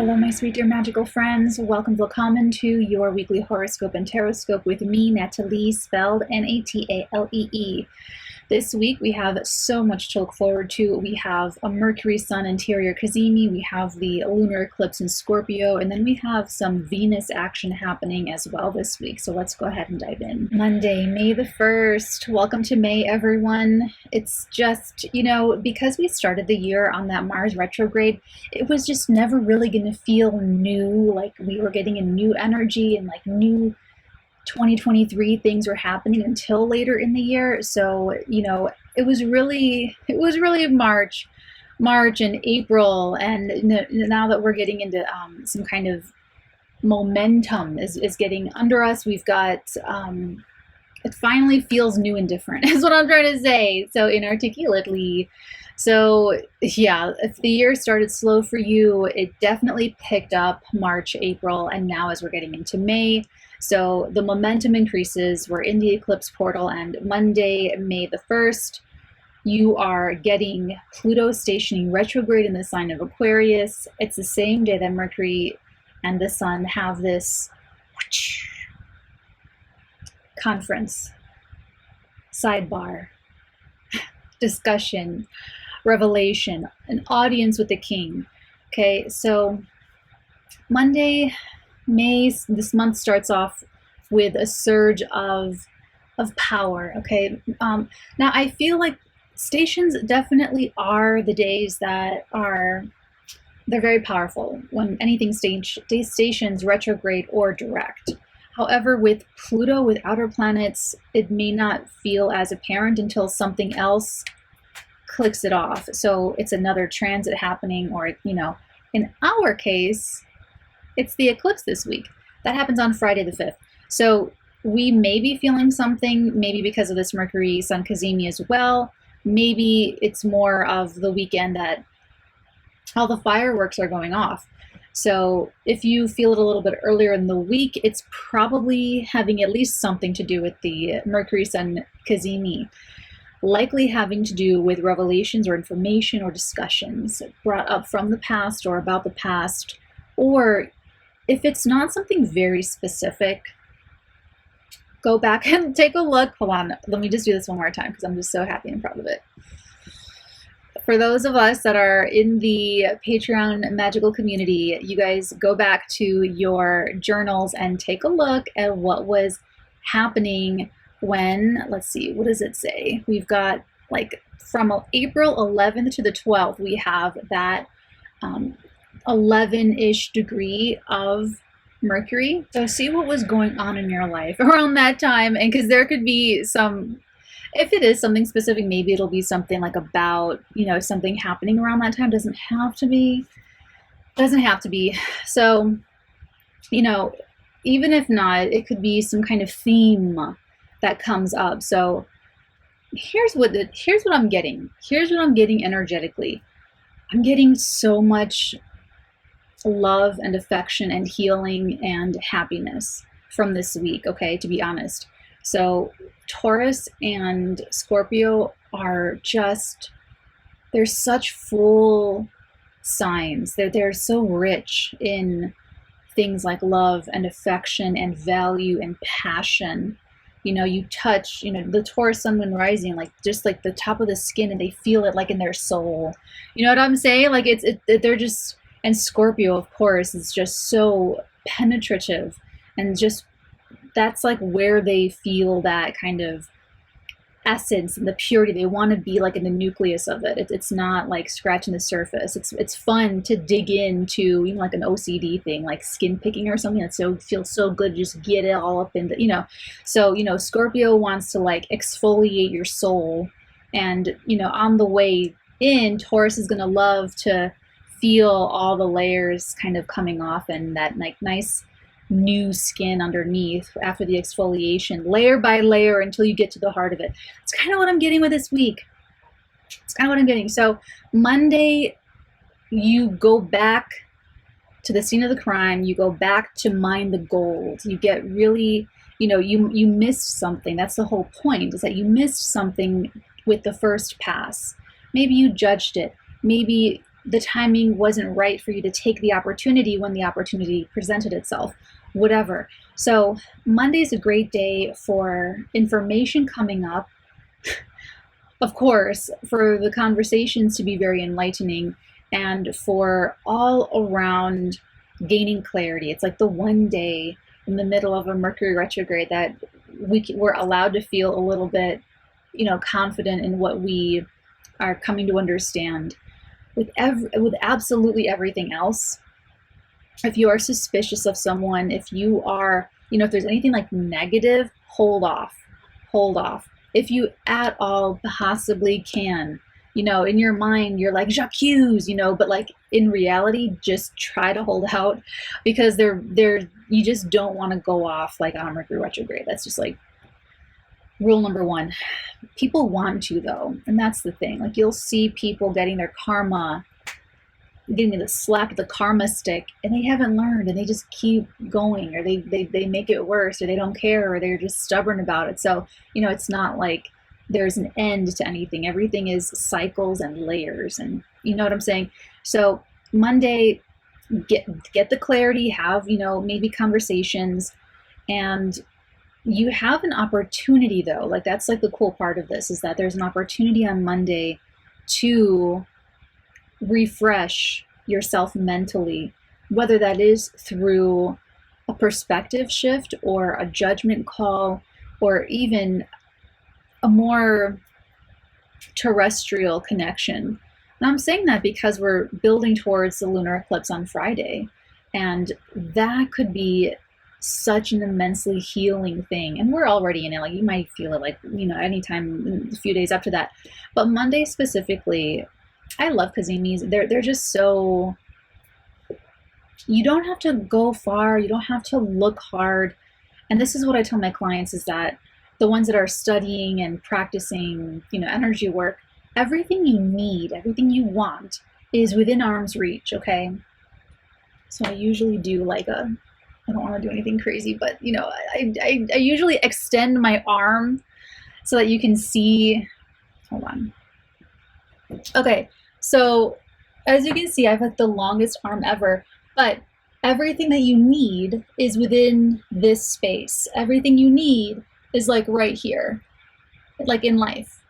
Hello, my sweet dear magical friends. Welcome to your weekly horoscope and tarot scope with me, Natalie, spelled N-A-T-A-L-E-E. This week we have so much to look forward to. We have a Mercury Sun interior cazimi, we have the lunar eclipse in Scorpio, and then we have some Venus action happening as well this week. So let's go ahead and dive in. Monday, May the 1st. Welcome to May, everyone. It's just, because we started the year on that Mars retrograde, it was just never really going to feel new, like we were getting a new energy and like new 2023 things were happening until later in the year. So it was really March and April, and now that we're getting into some kind of momentum is getting under us. We've got it finally feels new and different is what I'm trying to say, so inarticulately. So yeah, if the year started slow for you, it definitely picked up March, April, and now as we're getting into May, so the momentum increases. We're in the eclipse portal, and Monday, May the 1st, you are getting Pluto stationing retrograde in the sign of Aquarius. It's the same day that Mercury and the Sun have this conference, sidebar, discussion, revelation, an audience with the king. Okay, so Monday, May, this month starts off with a surge of power. Okay, now I feel like stations definitely are the days that they're very powerful when anything stations retrograde or direct. However, with Pluto, with outer planets, it may not feel as apparent until something else clicks it off. So it's another transit happening, or in our case, it's the eclipse this week. That happens on Friday the 5th. So we may be feeling something, maybe because of this Mercury Sun cazimi as well. Maybe it's more of the weekend that all the fireworks are going off. So if you feel it a little bit earlier in the week, it's probably having at least something to do with the Mercury Sun cazimi, likely having to do with revelations or information or discussions brought up from the past or about the past. Or if it's not something very specific, go back and take a look. Hold on, let me just do this one more time because I'm just so happy and proud of it. For those of us that are in the Patreon magical community, you guys go back to your journals and take a look at what was happening when, let's see, what does it say? We've got like from April 11th to the 12th, we have that 11-ish degree of Mercury. So see what was going on in your life around that time, and because there could be some, if it is something specific, maybe it'll be something like about, something happening around that time. Doesn't have to be. So, even if not, it could be some kind of theme that comes up. So here's what I'm getting. Here's what I'm getting energetically. I'm getting so much love and affection and healing and happiness from this week, okay, to be honest. So Taurus and Scorpio are just, they're such full signs. They're so rich in things like love and affection and value and passion. You touch, the Taurus sun, moon, rising, like just like the top of the skin, and they feel it like in their soul. You know what I'm saying? Like they're just, and Scorpio, of course, is just so penetrative, and just that's like where they feel that kind of essence and the purity. They want to be like in the nucleus of it. It's not like scratching the surface. It's fun to dig into, even like an OCD thing, like skin picking or something. That feels so good. Just get it all up in the, So Scorpio wants to like exfoliate your soul, and on the way in, Taurus is gonna love to feel all the layers kind of coming off, and that like nice new skin underneath after the exfoliation, layer by layer, until you get to the heart of it. It's kind of what I'm getting with this week. It's kind of what I'm getting. So Monday, you go back to the scene of the crime. You go back to mine the gold. You get really, you missed something. That's the whole point, is that you missed something with the first pass. Maybe you judged it. Maybe the timing wasn't right for you to take the opportunity when the opportunity presented itself, whatever. So Monday is a great day for information coming up, of course, for the conversations to be very enlightening, and for all around gaining clarity. It's like the one day in the middle of a Mercury retrograde that we're allowed to feel a little bit, confident in what we are coming to understand. With absolutely everything else, if you are suspicious of someone, if you are, if there's anything like negative, hold off. If you at all possibly can, in your mind, you're like, j'accuse, but like in reality, just try to hold out, because you just don't want to go off like on Mercury retrograde. That's just like rule number one. People want to, though, and that's the thing. Like, you'll see people getting their karma, getting the slap of the karma stick, and they haven't learned, and they just keep going, or they make it worse, or they don't care, or they're just stubborn about it. So, it's not like there's an end to anything. Everything is cycles and layers, and you know what I'm saying? So Monday, get the clarity, have, maybe conversations, and you have an opportunity, though. Like, that's like the cool part of this, is that there's an opportunity on Monday to refresh yourself mentally, whether that is through a perspective shift or a judgment call, or even a more terrestrial connection. And I'm saying that because we're building towards the lunar eclipse on Friday, and that could be such an immensely healing thing. And we're already in it. Like, you might feel it like, anytime a few days after that. But Monday specifically, I love 𝚃𝚑𝚗𝚕s. They're just so, you don't have to go far, you don't have to look hard. And this is what I tell my clients, is that the ones that are studying and practicing, energy work, everything you need, everything you want is within arm's reach, okay? So I usually do like I don't want to do anything crazy, but I usually extend my arm so that you can see. Hold on. Okay, so as you can see, I've got the longest arm ever, but everything that you need is within this space. Everything you need is like right here, like in life.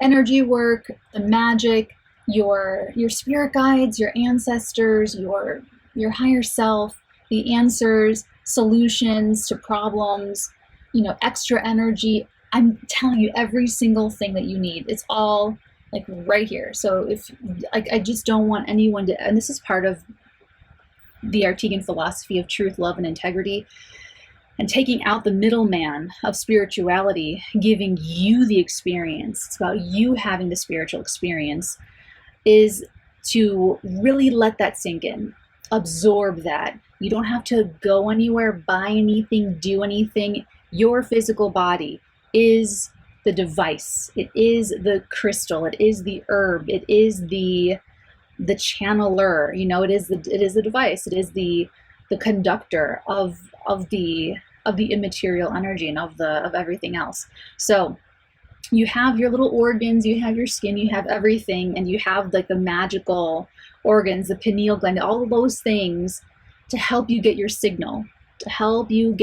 Energy work, the magic, your spirit guides, your ancestors, your higher self, the answers, solutions to problems, extra energy. I'm telling you, every single thing that you need, it's all like right here. So if, like, I just don't want anyone to, and this is part of the 𝚃𝚑𝚗𝚎 philosophy of truth, love, and integrity, and taking out the middleman of spirituality, giving you the experience. It's about you having the spiritual experience, is to really let that sink in, absorb that. You don't have to go anywhere, buy anything, do anything. Your physical body is the device. It is the crystal. It is the herb. It is the channeler. It is the device. It is the conductor of the immaterial energy and of everything else. So you have your little organs, you have your skin, you have everything, and you have like the magical organs, the pineal gland, all of those things to help you get your signal, to help you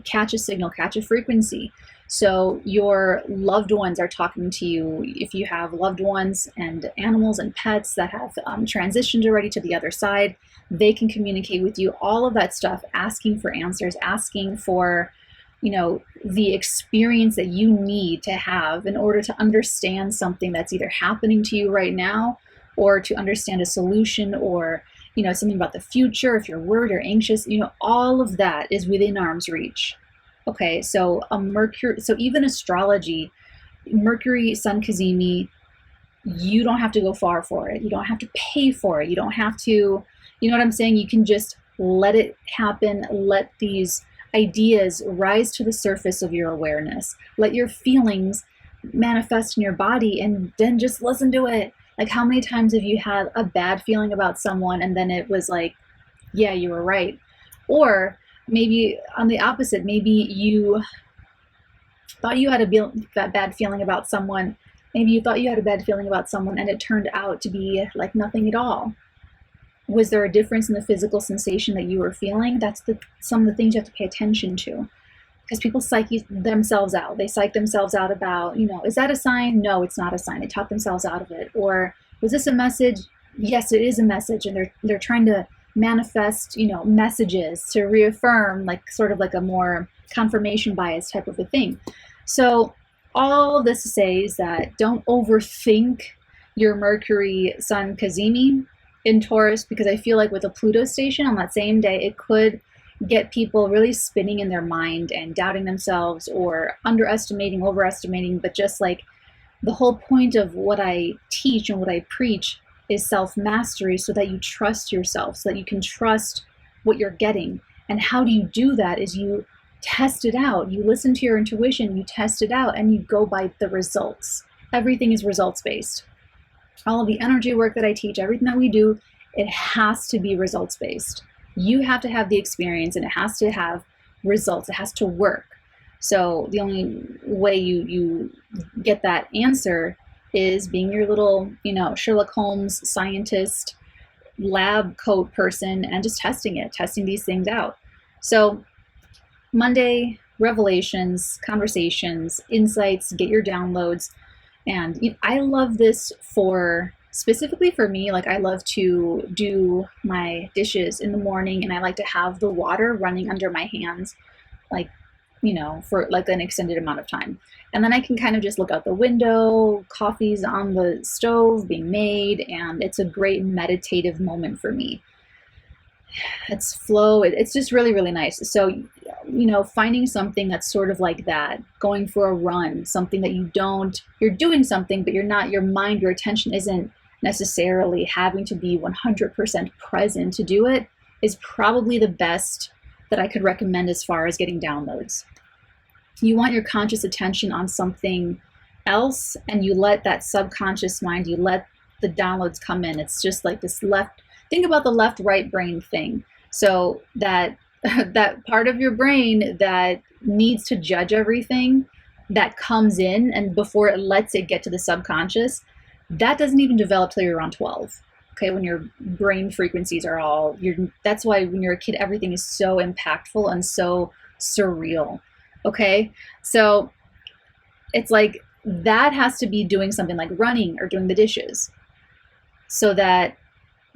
catch a signal, catch a frequency. So your loved ones are talking to you. If you have loved ones and animals and pets that have transitioned already to the other side, they can communicate with you, all of that stuff, asking for answers, asking for, the experience that you need to have in order to understand something that's either happening to you right now, or to understand a solution, or, something about the future. If you're worried or anxious, all of that is within arm's reach. Okay, so so even astrology, Mercury, Sun, 𝚃𝚑𝚗𝚕, you don't have to go far for it. You don't have to pay for it. You don't have to, you know what I'm saying? You can just let it happen. Let these ideas rise to the surface of your awareness. Let your feelings manifest in your body, and then just listen to it. Like, how many times have you had a bad feeling about someone and then it was like, yeah, you were right? Or maybe on the opposite, maybe you thought you had a bad feeling about someone. Maybe you thought you had a bad feeling about someone and it turned out to be like nothing at all. Was there a difference in the physical sensation that you were feeling? That's some of the things you have to pay attention to. Because people psych themselves out. They psych themselves out about, is that a sign? No, it's not a sign. They talk themselves out of it. Or was this a message? Yes, it is a message. And they're trying to manifest, messages to reaffirm, like sort of like a more confirmation bias type of a thing. So all of this to say is that don't overthink your Mercury Sun cazimi in Taurus, because I feel like with a Pluto station on that same day, it could get people really spinning in their mind and doubting themselves or underestimating, overestimating. But just like the whole point of what I teach and what I preach is self-mastery, so that you trust yourself, so that you can trust what you're getting. And how do you do that is you test it out. You listen to your intuition, you test it out, and you go by the results. Everything is results-based. All of the energy work that I teach, everything that we do, it has to be results-based. You have to have the experience, and it has to have results. It has to work. So the only way you get that answer is being your little, Sherlock Holmes scientist, lab coat person, and just testing these things out. So Monday, revelations, conversations, insights, get your downloads. And I love this specifically for me. Like, I love to do my dishes in the morning, and I like to have the water running under my hands, for like an extended amount of time. And then I can kind of just look out the window, coffee's on the stove being made, and it's a great meditative moment for me. It's flow. It's just really, really nice. So, finding something that's sort of like that, going for a run, something that you're doing something, but your mind, your attention isn't necessarily having to be 100% present to do it, is probably the best that I could recommend as far as getting downloads. You want your conscious attention on something else, and you let that subconscious mind, you let the downloads come in. It's just like this think about the left-right brain thing. So that part of your brain that needs to judge everything that comes in, and before it lets it get to the subconscious, that doesn't even develop till you're around 12. Okay, when your brain frequencies are that's why when you're a kid, everything is so impactful and so surreal. Okay, so it's like that has to be doing something like running or doing the dishes, so that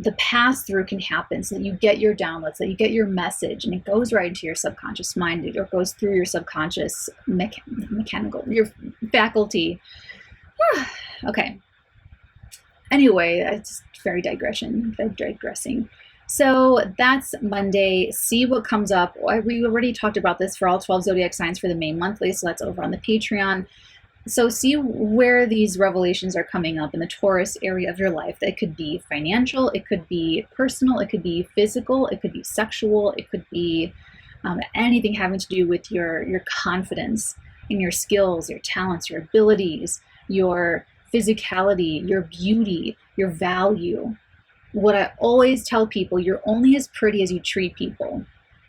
the pass-through can happen, so that you get your downloads, that you get your message, and it goes right into your subconscious mind, or goes through your subconscious mechanical, your faculty. Okay. Anyway, it's very digressing. So that's Monday. See what comes up. We already talked about this for all 12 zodiac signs for the May monthly, so that's over on the Patreon. So see where these revelations are coming up in the Taurus area of your life. That could be financial, it could be personal, it could be physical, it could be sexual, it could be anything having to do with your confidence in your skills, your talents, your abilities, your physicality, your beauty, your value. What I always tell people, you're only as pretty as you treat people.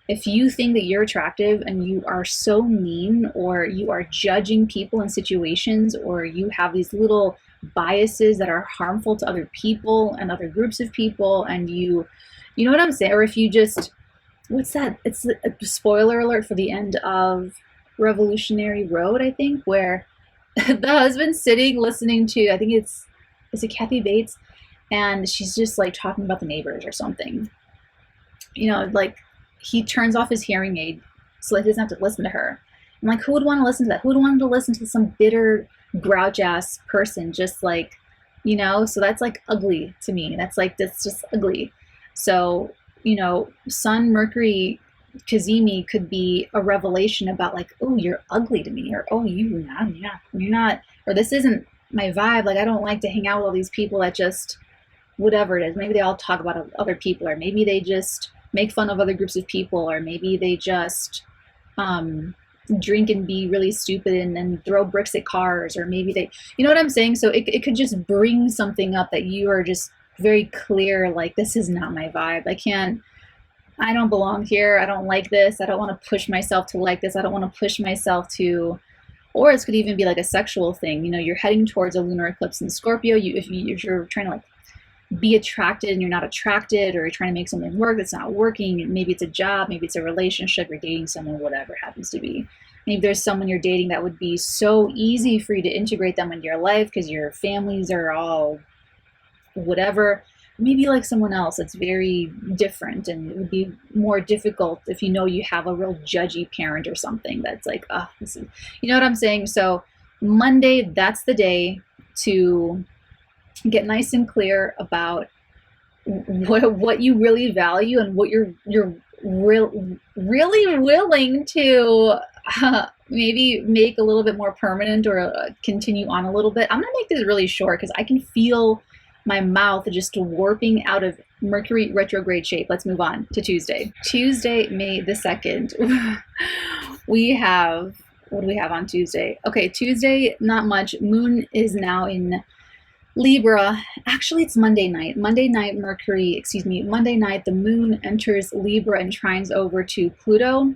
If you think that you're attractive and you are so mean, or you are judging people in situations, or you have these little biases that are harmful to other people and other groups of people, and you know what I'm saying? Or if you just, what's that? It's a spoiler alert for the end of Revolutionary Road, I think, where the husband's sitting listening to, I think is it Kathy Bates? And she's just like talking about the neighbors or something. Like, he turns off his hearing aid so that he doesn't have to listen to her. I'm like, who would want to listen to that? Who would want to listen to some bitter, grouch-ass person just like, So that's like ugly to me. That's just ugly. So, Sun, Mercury, cazimi could be a revelation about like, oh, you're ugly to me, or oh, you're not, or this isn't my vibe. Like, I don't like to hang out with all these people that just, whatever it is. Maybe they all talk about other people, or maybe they just make fun of other groups of people, or maybe they just drink and be really stupid and throw bricks at cars, or maybe they, you know what I'm saying? So it could just bring something up that you are just very clear, like, this is not my vibe. I don't belong here. I don't like this. I don't want to push myself to like this. I don't want to push myself to, or it could even be like a sexual thing. You're heading towards a lunar eclipse in Scorpio. If you're trying to like be attracted and you're not attracted, or you're trying to make something work that's not working. Maybe it's a job, maybe it's a relationship, you're dating someone, whatever it happens to be. Maybe there's someone you're dating that would be so easy for you to integrate them into your life because your families are all whatever. Maybe like someone else that's very different, and it would be more difficult if you know you have a real judgy parent or something that's like, oh, this is, you know what I'm saying? So Monday, that's the day to get nice and clear about what you really value and what you're really willing to maybe make a little bit more permanent, or continue on a little bit. I'm gonna make this really short because I can feel my mouth just warping out of Mercury retrograde shape. Let's move on to Tuesday. Tuesday, May the 2nd. We have, what do we have on Tuesday? Okay, Tuesday, not much. Moon is now in Libra. Actually, it's Monday night. Monday night, Monday night, the moon enters Libra and trines over to Pluto.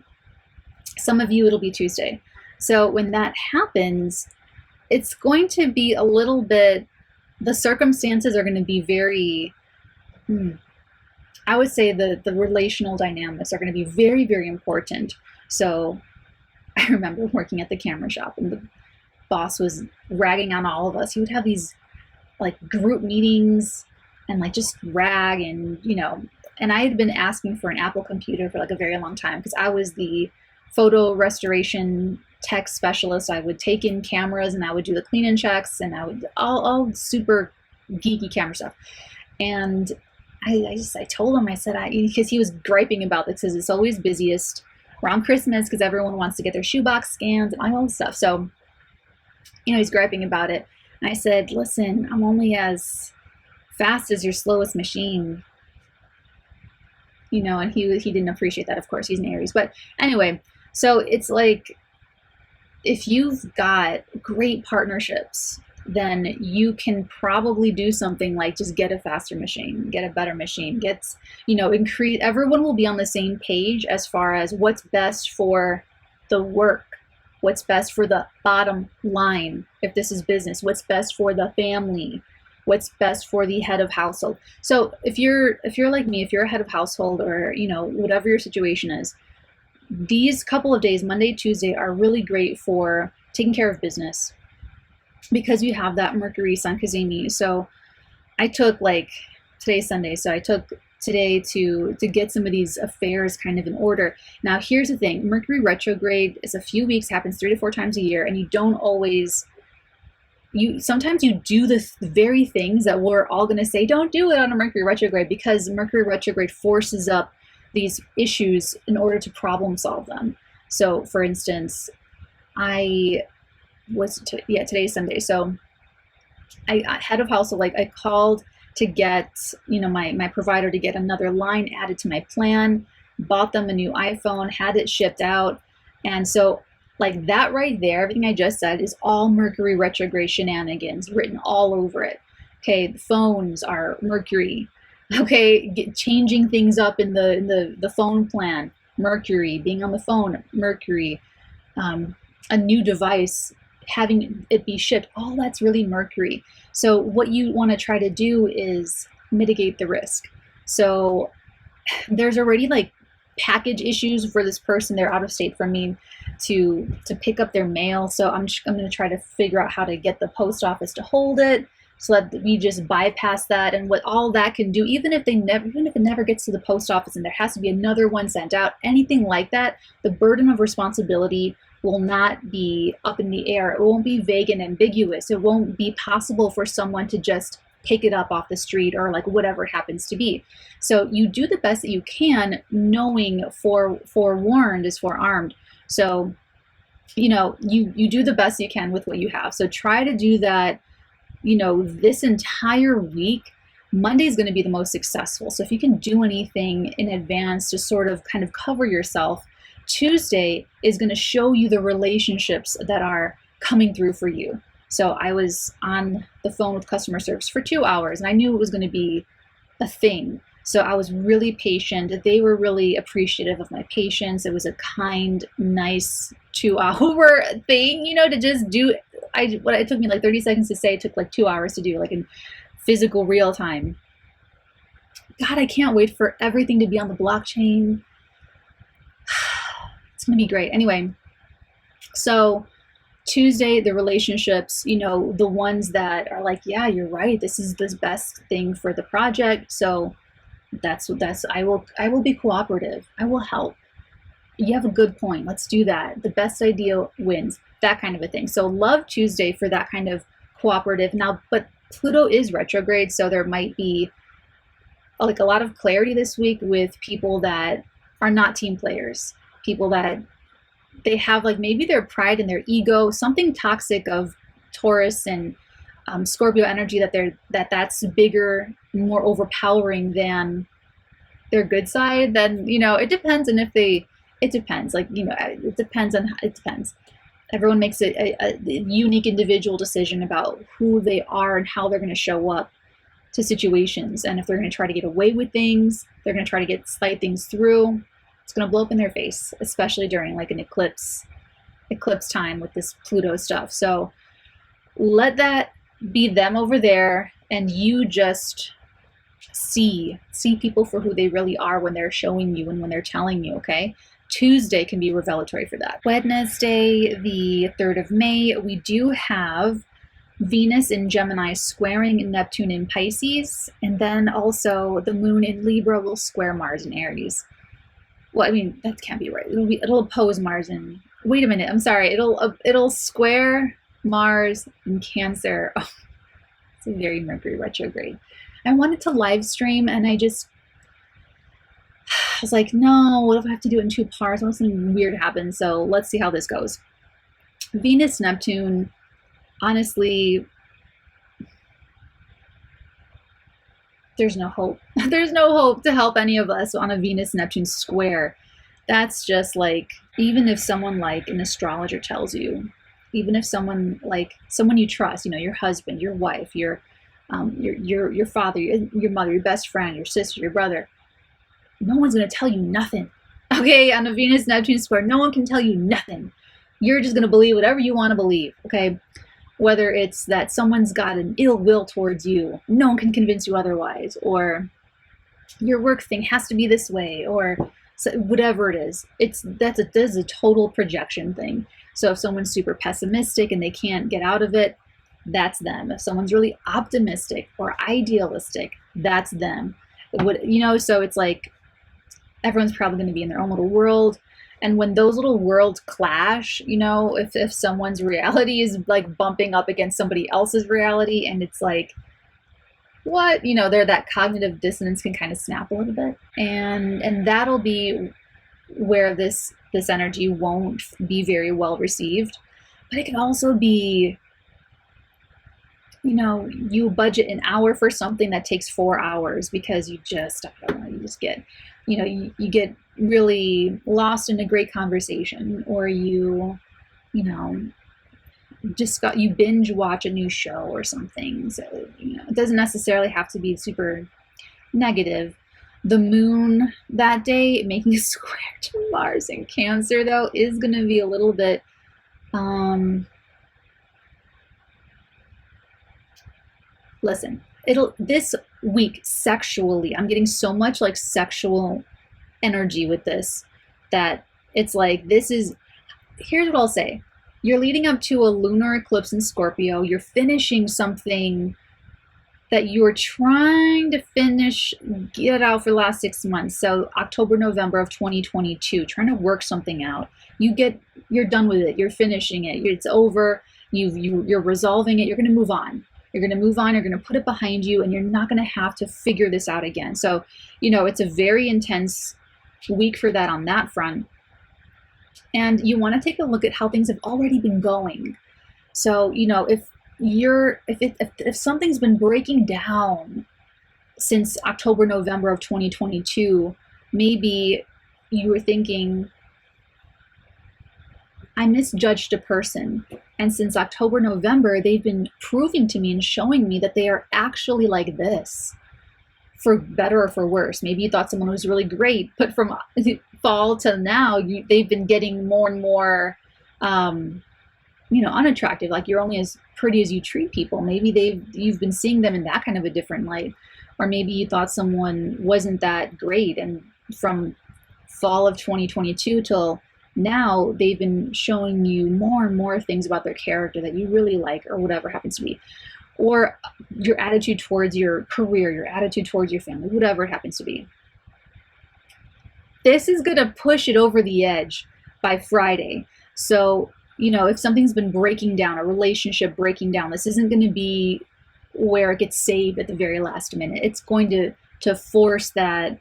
Some of you, it'll be Tuesday. So when that happens, it's going to be a little bit, the circumstances are going to be very, I would say the relational dynamics are going to be very, very important. So I remember working at the camera shop, and the boss was ragging on all of us. He would have these like group meetings and like just rag, and and I had been asking for an Apple computer for like a very long time because I was the photo restoration tech specialist. I would take in cameras and I would do the clean and checks, and I would all super geeky camera stuff. And I told him, I said, because he was griping about this, because it's always busiest around Christmas because everyone wants to get their shoebox scans and all this stuff. So, he's griping about it. And I said, listen, I'm only as fast as your slowest machine. And he didn't appreciate that, of course. He's an Aries. But anyway, so it's like, if you've got great partnerships, then you can probably do something like just get a faster machine, get a better machine, increase, everyone will be on the same page as far as what's best for the work, what's best for the bottom line, if this is business, what's best for the family, what's best for the head of household. So if you're like me, if you're a head of household, or whatever your situation is, these couple of days, Monday, Tuesday, are really great for taking care of business because you have that Mercury Sun Cazimi. So I took, today's Sunday, so I took today to get some of these affairs kind of in order. Now, here's the thing. Mercury retrograde is a few weeks, happens 3 to 4 times a year, and you don't always, sometimes you do the very things that we're all going to say, don't do it on a Mercury retrograde, because Mercury retrograde forces up these issues in order to problem solve them. So for instance, today's Sunday. So I head of household, I called to get, my provider to get another line added to my plan, bought them a new iPhone, had it shipped out. And so that right there, everything I just said is all Mercury retrograde shenanigans written all over it. Okay, the phones are Mercury. Okay, changing things up in the phone plan, Mercury. Being on the phone, Mercury. A new device, having it be shipped, all that's really Mercury. So what you want to try to do is mitigate the risk. So there's already package issues for this person. They're out of state from me to pick up their mail. So I'm going to try to figure out how to get the post office to hold it, so that we just bypass that. And what all that can do, even if it never gets to the post office and there has to be another one sent out, anything like that, the burden of responsibility will not be up in the air. It won't be vague and ambiguous. It won't be possible for someone to just pick it up off the street, or whatever it happens to be. So you do the best that you can, knowing forewarned is forearmed. So, you do the best you can with what you have. So try to do that, this entire week. Monday is going to be the most successful. So if you can do anything in advance to sort of kind of cover yourself, Tuesday is going to show you the relationships that are coming through for you. So I was on the phone with customer service for 2 hours, and I knew it was going to be a thing. So I was really patient. They were really appreciative of my patience. It was a kind, nice 2-hour thing, to just do. It took me 30 seconds to say, it took 2 hours to do, in physical real time. God, I can't wait for everything to be on the blockchain. It's going to be great. Anyway, so Tuesday, the relationships, you know, the ones that are like, yeah, you're right, this is the best thing for the project. So that's I will be cooperative. I will help. You have a good point. Let's do that. The best idea wins. That kind of a thing. So love Tuesday for that kind of cooperative. Now, but Pluto is retrograde, so there might be like a lot of clarity this week with people that are not team players, people that they have like maybe their pride and their ego, something toxic of Taurus and Scorpio energy that's bigger, more overpowering than their good side. Then, you know, it depends. And if they, it depends, like, you know, it depends. Everyone makes a unique individual decision about who they are and how they're going to show up to situations. And if they're going to try to get away with things, they're going to try to slide things through, it's going to blow up in their face, especially during like an eclipse time with this Pluto stuff. So let that be them over there, and you just see people for who they really are when they're showing you and when they're telling you, okay? Tuesday can be revelatory for that. Wednesday, the 3rd of May, we do have Venus in Gemini squaring Neptune in Pisces, and then also the moon in Libra will square Mars in Aries. Well, I mean, that can't be right. It'll oppose Mars in, wait a minute, I'm sorry. It'll square Mars in Cancer. Oh, it's a very Mercury retrograde. I wanted to live stream, and I was like, no, what if I have to do it in 2 parts? What if something weird happens? So let's see how this goes. Venus, Neptune, honestly, there's no hope. There's no hope to help any of us on a Venus-Neptune square. That's just like, even if someone like an astrologer tells you, even if someone you trust, you know, your husband, your wife, your father, your mother, your best friend, your sister, your brother, no one's going to tell you nothing. Okay, on a Venus-Neptune square, no one can tell you nothing. You're just going to believe whatever you want to believe, okay? Whether it's that someone's got an ill will towards you, no one can convince you otherwise, or your work thing has to be this way, or whatever it is. That's a total projection thing. So if someone's super pessimistic and they can't get out of it, that's them. If someone's really optimistic or idealistic, that's them. So it's like everyone's probably going to be in their own little world. And when those little worlds clash, you know, if someone's reality is like bumping up against somebody else's reality, and it's like, what, you know, that cognitive dissonance can kind of snap a little bit, and that'll be where this energy won't be very well received. But it can also be, you know, you budget an hour for something that takes 4 hours because you just, I don't know, you just get, you know, you get really lost in a great conversation, or you binge watch a new show or something. So, you know, it doesn't necessarily have to be super negative. The moon that day making a square to Mars in Cancer, though, is going to be a little bit listen, this week sexually, I'm getting so much like sexual energy with this, that it's like, here's what I'll say. You're leading up to a lunar eclipse in Scorpio. You're finishing something that you were trying to get out for the last 6 months. So October, November of 2022, trying to work something out. You're done with it. You're finishing it. It's over. You're resolving it. You're going to move on. You're going to move on. You're going to put it behind you, and you're not going to have to figure this out again. So, you know, it's a very intense week for that on that front. And you want to take a look at how things have already been going. So, you know, if something's been breaking down since October, November of 2022, maybe you were thinking, I misjudged a person. And since October, November, they've been proving to me and showing me that they are actually like this, for better or for worse. Maybe you thought someone was really great, but from fall till now, they've been getting more and more, you know, unattractive. Like, you're only as pretty as you treat people. Maybe you've been seeing them in that kind of a different light. or maybe you thought someone wasn't that great, and from fall of 2022 till now, they've been showing you more and more things about their character that you really like, or whatever happens to be. Or your attitude towards your career, your attitude towards your family, whatever it happens to be. This is going to push it over the edge by Friday. So, you know, if something's been breaking down, a relationship breaking down, this isn't going to be where it gets saved at the very last minute. It's going to force that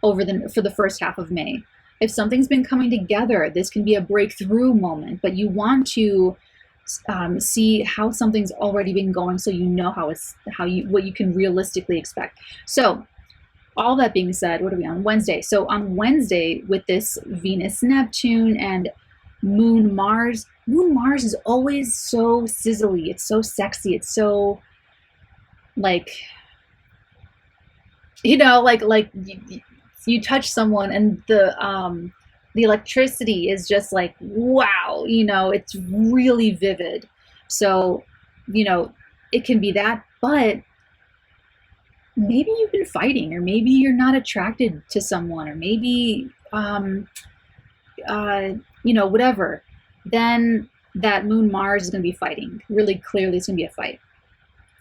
over for the first half of May. If something's been coming together, this can be a breakthrough moment, but you want to see how something's already been going, so you know what you can realistically expect. So all that being said, what are we on Wednesday? So on Wednesday, with this Venus Neptune and Moon Mars is always so sizzly. It's so sexy. It's so like, you know, like you touch someone and the electricity is just like, wow, you know, it's really vivid. So, you know, it can be that, but maybe you've been fighting, or maybe you're not attracted to someone, or maybe, you know, whatever. Then that Moon Mars is going to be fighting. Really clearly, it's going to be a fight.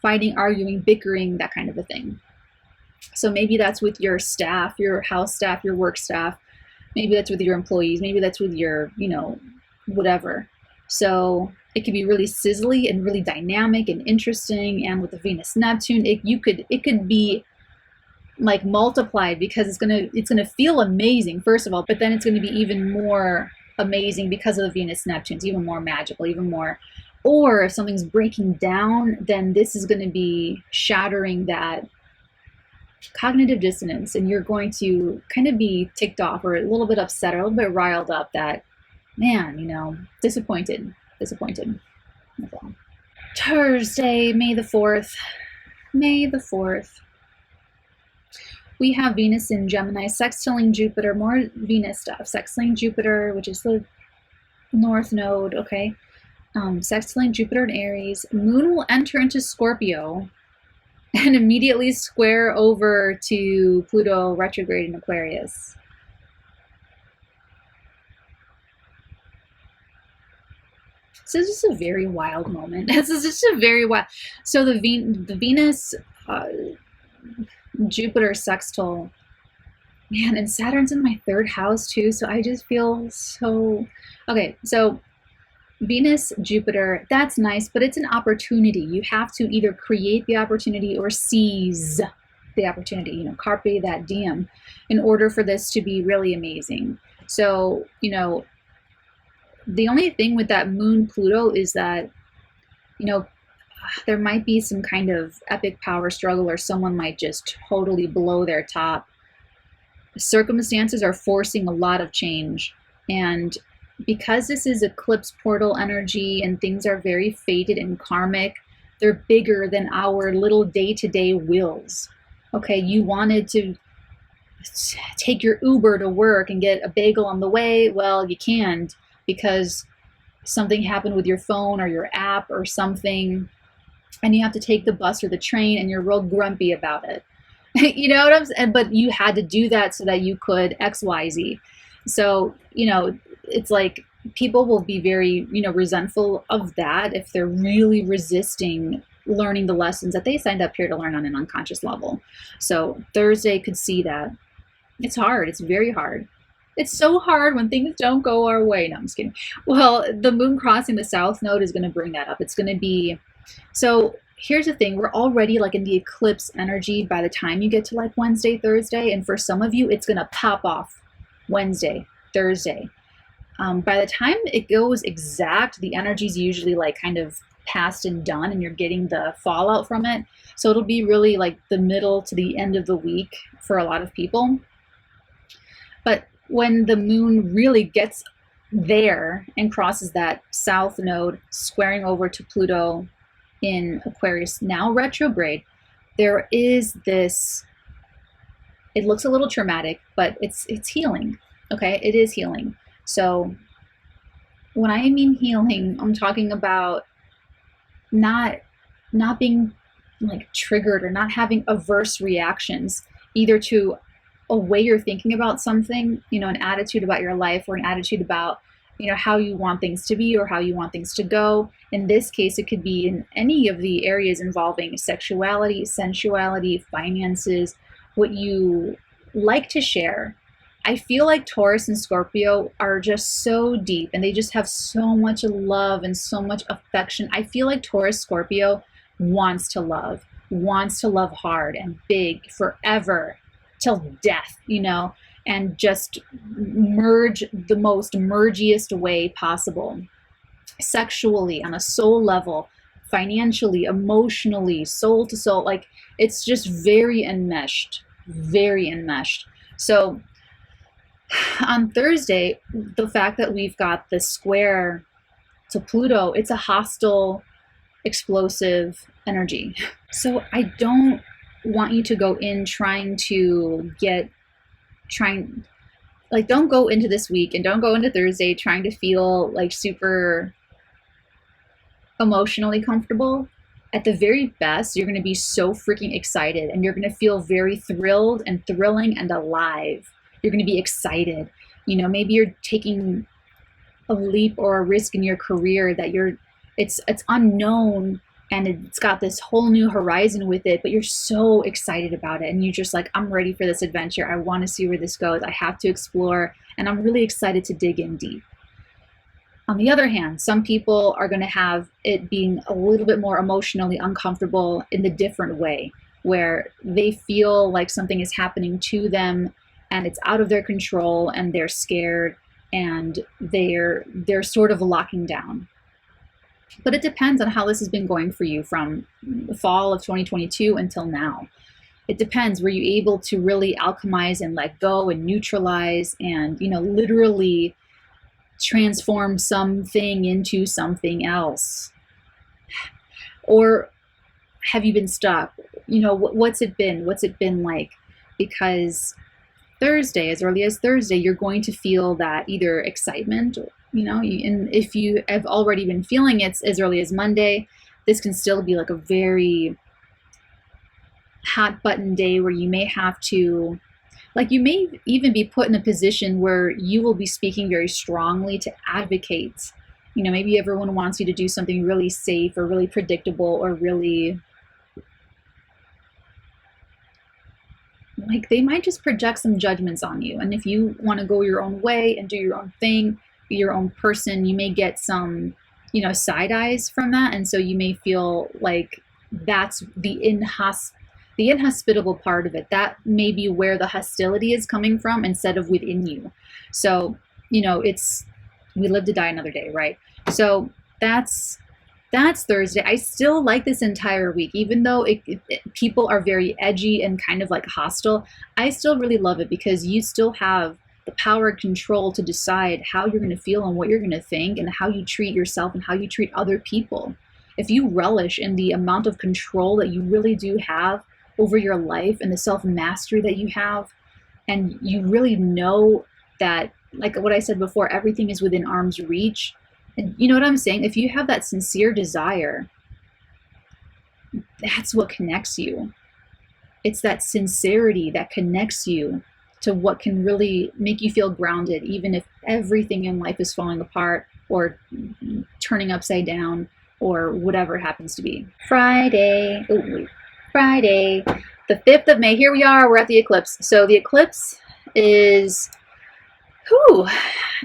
Fighting, arguing, bickering, that kind of a thing. So maybe that's with your staff, your house staff, your work staff. Maybe that's with your employees. Maybe that's with your, you know, whatever. So it could be really sizzly and really dynamic and interesting. And with the Venus Neptune, it could be like multiplied, because it's gonna feel amazing, first of all, but then it's gonna be even more amazing because of the Venus Neptune. It's even more magical, even more. Or if something's breaking down, then this is going to be shattering that cognitive dissonance, and you're going to kind of be ticked off, or a little bit upset, or a little bit riled up that, man, you know, disappointed. That's all. Thursday, May the 4th. We have Venus in Gemini sextiling Jupiter, more Venus stuff. Sextiling Jupiter, which is the north node, okay? Sextiling Jupiter in Aries. Moon will enter into Scorpio and immediately square over to Pluto retrograde in Aquarius. So this is just a very wild moment. This is just a very wild. So the Venus Jupiter sextile, man, and Saturn's in my 3rd house too. So I just feel so, okay. So Venus, Jupiter, that's nice, but it's an opportunity. You have to either create the opportunity or seize the opportunity, you know, carpe that diem, in order for this to be really amazing. So, you know, the only thing with that Moon Pluto is that, you know, there might be some kind of epic power struggle, or someone might just totally blow their top. Circumstances are forcing a lot of change, and because this is eclipse portal energy and things are very fated and karmic, they're bigger than our little day-to-day wills. Okay, you wanted to take your Uber to work and get a bagel on the way. Well, you can't, because something happened with your phone or your app or something, and you have to take the bus or the train, and you're real grumpy about it. You know what I'm saying? But you had to do that so that you could XYZ. So, you know, it's like people will be very, you know, resentful of that if they're really resisting learning the lessons that they signed up here to learn on an unconscious level. So Thursday could see that. It's hard. It's very hard. It's so hard when things don't go our way. No, I'm just kidding. Well, the moon crossing the south node is going to bring that up. It's going to be, so here's the thing. We're already like in the eclipse energy by the time you get to like Wednesday, Thursday. And for some of you, it's going to pop off Wednesday, Thursday. By the time it goes exact, the energy is usually like kind of past and done, and you're getting the fallout from it. So it'll be really like the middle to the end of the week for a lot of people. But when the moon really gets there and crosses that south node, squaring over to Pluto in Aquarius, now retrograde, there is this, it looks a little traumatic, but it's healing. Okay, it is healing. So when I mean healing, I'm talking about not being like triggered or not having averse reactions, either to a way you're thinking about something, you know, an attitude about your life, or an attitude about, you know, how you want things to be or how you want things to go. In this case, it could be in any of the areas involving sexuality, sensuality, finances, what you like to share. I feel like Taurus and Scorpio are just so deep, and they just have so much love and so much affection. I feel like Taurus Scorpio wants to love hard and big forever till death, you know, and just merge the most mergiest way possible, sexually, on a soul level, financially, emotionally, soul to soul. Like, it's just very enmeshed, very enmeshed. So on Thursday, the fact that we've got the square to Pluto, it's a hostile, explosive energy. So I don't want you to go in don't go into this week, and don't go into Thursday trying to feel like super emotionally comfortable. At the very best, you're going to be so freaking excited, and you're going to feel very thrilled and thrilling and alive. You're going to be excited. You know, maybe you're taking a leap or a risk in your career that it's unknown, and it's got this whole new horizon with it, but you're so excited about it, and you're just like, I'm ready for this adventure. I want to see where this goes. I have to explore, and I'm really excited to dig in deep. On the other hand, some people are going to have it being a little bit more emotionally uncomfortable in the different way, where they feel like something is happening to them and it's out of their control, and they're scared, and they're sort of locking down. But it depends on how this has been going for you from the fall of 2022 until now. It depends. Were you able to really alchemize and let go and neutralize and, you know, literally transform something into something else? Or have you been stuck? You know, what's it been? What's it been like? Because Thursday, as early as Thursday, you're going to feel that either excitement, you know, and if you have already been feeling it as early as Monday, this can still be like a very hot button day where you may have to, like, you may even be put in a position where you will be speaking very strongly to advocate. You know, maybe everyone wants you to do something really safe or really predictable or really, like, they might just project some judgments on you. And if you want to go your own way and do your own thing, be your own person, you may get some, you know, side eyes from that. And so you may feel like that's the inhospitable part of it. That may be where the hostility is coming from instead of within you. So, you know, we live to die another day, right? So that's Thursday. I still like this entire week, even though people are very edgy and kind of like hostile. I still really love it because you still have the power and control to decide how you're going to feel and what you're going to think and how you treat yourself and how you treat other people. If you relish in the amount of control that you really do have over your life and the self-mastery that you have, and you really know that, like what I said before, everything is within arm's reach, and you know what I'm saying? If you have that sincere desire, that's what connects you. It's that sincerity that connects you to what can really make you feel grounded, even if everything in life is falling apart or turning upside down or whatever it happens to be. Friday, the 5th of May, here we are, we're at the eclipse. So the eclipse is,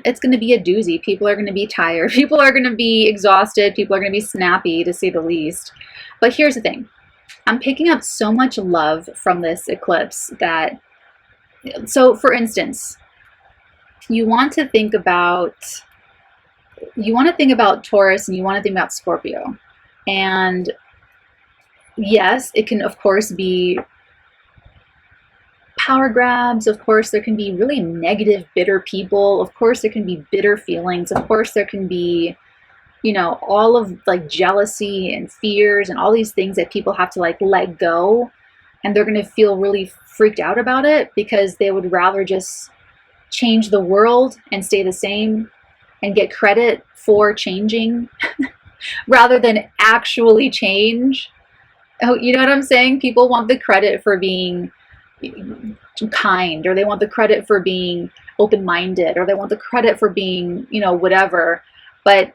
it's going to be a doozy. People are going to be tired. People are going to be exhausted. People are going to be snappy, to say the least. But here's the thing. I'm picking up so much love from this eclipse that, so for instance, you want to think about Taurus and you want to think about Scorpio. And yes, it can of course be power grabs. Of course, there can be really negative, bitter people. Of course, there can be bitter feelings. Of course, there can be, you know, all of like jealousy and fears and all these things that people have to like let go. And they're going to feel really freaked out about it because they would rather just change the world and stay the same and get credit for changing rather than actually change. Oh, you know what I'm saying? People want the credit for being kind, or they want the credit for being open-minded, or they want the credit for being, you know, whatever. But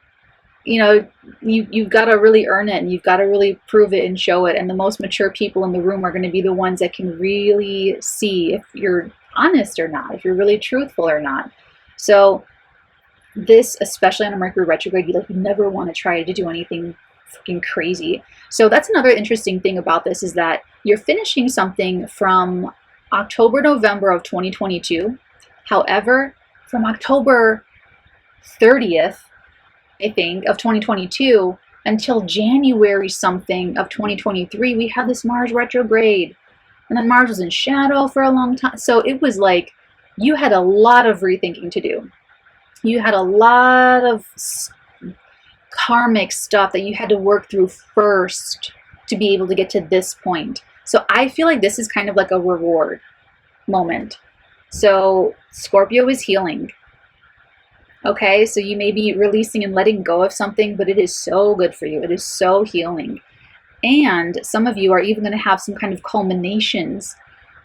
you know, you've got to really earn it, and you've got to really prove it and show it. And the most mature people in the room are going to be the ones that can really see if you're honest or not, if you're really truthful or not. So this, especially on a Mercury retrograde, you never want to try to do anything freaking crazy. So that's another interesting thing about this, is that you're finishing something from October, November of 2022. However, from October 30th, I think, of 2022 until January something of 2023, we had this Mars retrograde. And then Mars was in shadow for a long time. So it was like you had a lot of rethinking to do. You had a lot of karmic stuff that you had to work through first to be able to get to this point. So I feel like this is kind of like a reward moment. So Scorpio is healing. Okay, so you may be releasing and letting go of something, but it is so good for you. It is so healing. And some of you are even going to have some kind of culminations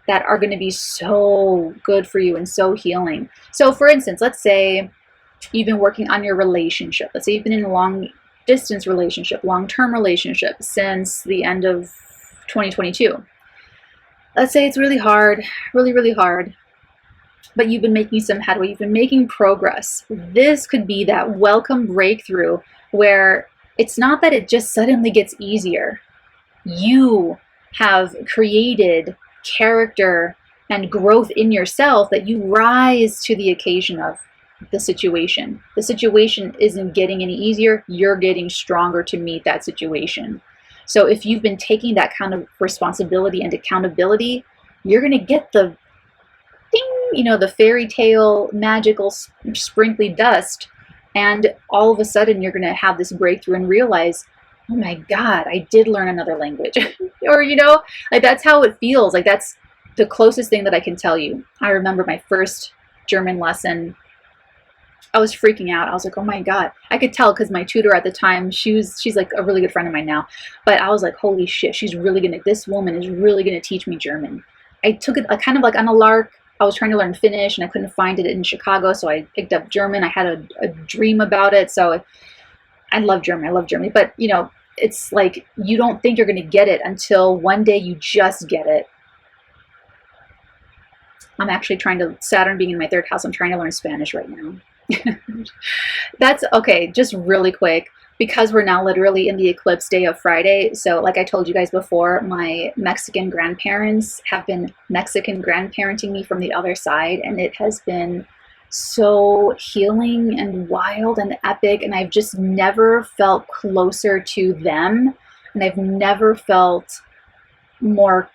that are going to be so good for you and so healing. So for instance, let's say you've been working on your relationship. Let's say you've been in a long distance relationship, long-term relationship since the end of 2022. Let's say it's really hard, really, really hard, but you've been making some headway, you've been making progress. This could be that welcome breakthrough where it's not that it just suddenly gets easier. You have created character and growth in yourself that you rise to the occasion of the situation. The situation isn't getting any easier, you're getting stronger to meet that situation. So if you've been taking that kind of responsibility and accountability, you're going to get the ding, you know, the fairy tale magical sprinkly dust, and all of a sudden you're going to have this breakthrough and realize, oh my God, I did learn another language. Or, you know, like that's how it feels. Like that's the closest thing that I can tell you. I remember my first German lesson. I was freaking out. I was like, oh my God. I could tell because my tutor at the time, she's like a really good friend of mine now. But I was like, holy shit, this woman is really gonna teach me German. I took it kind of like on a lark. I was trying to learn Finnish and I couldn't find it in Chicago, so I picked up German. I had a dream about it. So I love German. I love Germany. But you know, it's like you don't think you're gonna get it until one day you just get it. I'm actually Saturn being in my third house, I'm trying to learn Spanish right now. That's okay. Just really quick, because we're now literally in the eclipse day of Friday. So like I told you guys before, my Mexican grandparents have been Mexican grandparenting me from the other side, and it has been so healing and wild and epic, and I've just never felt closer to them, and I've never felt more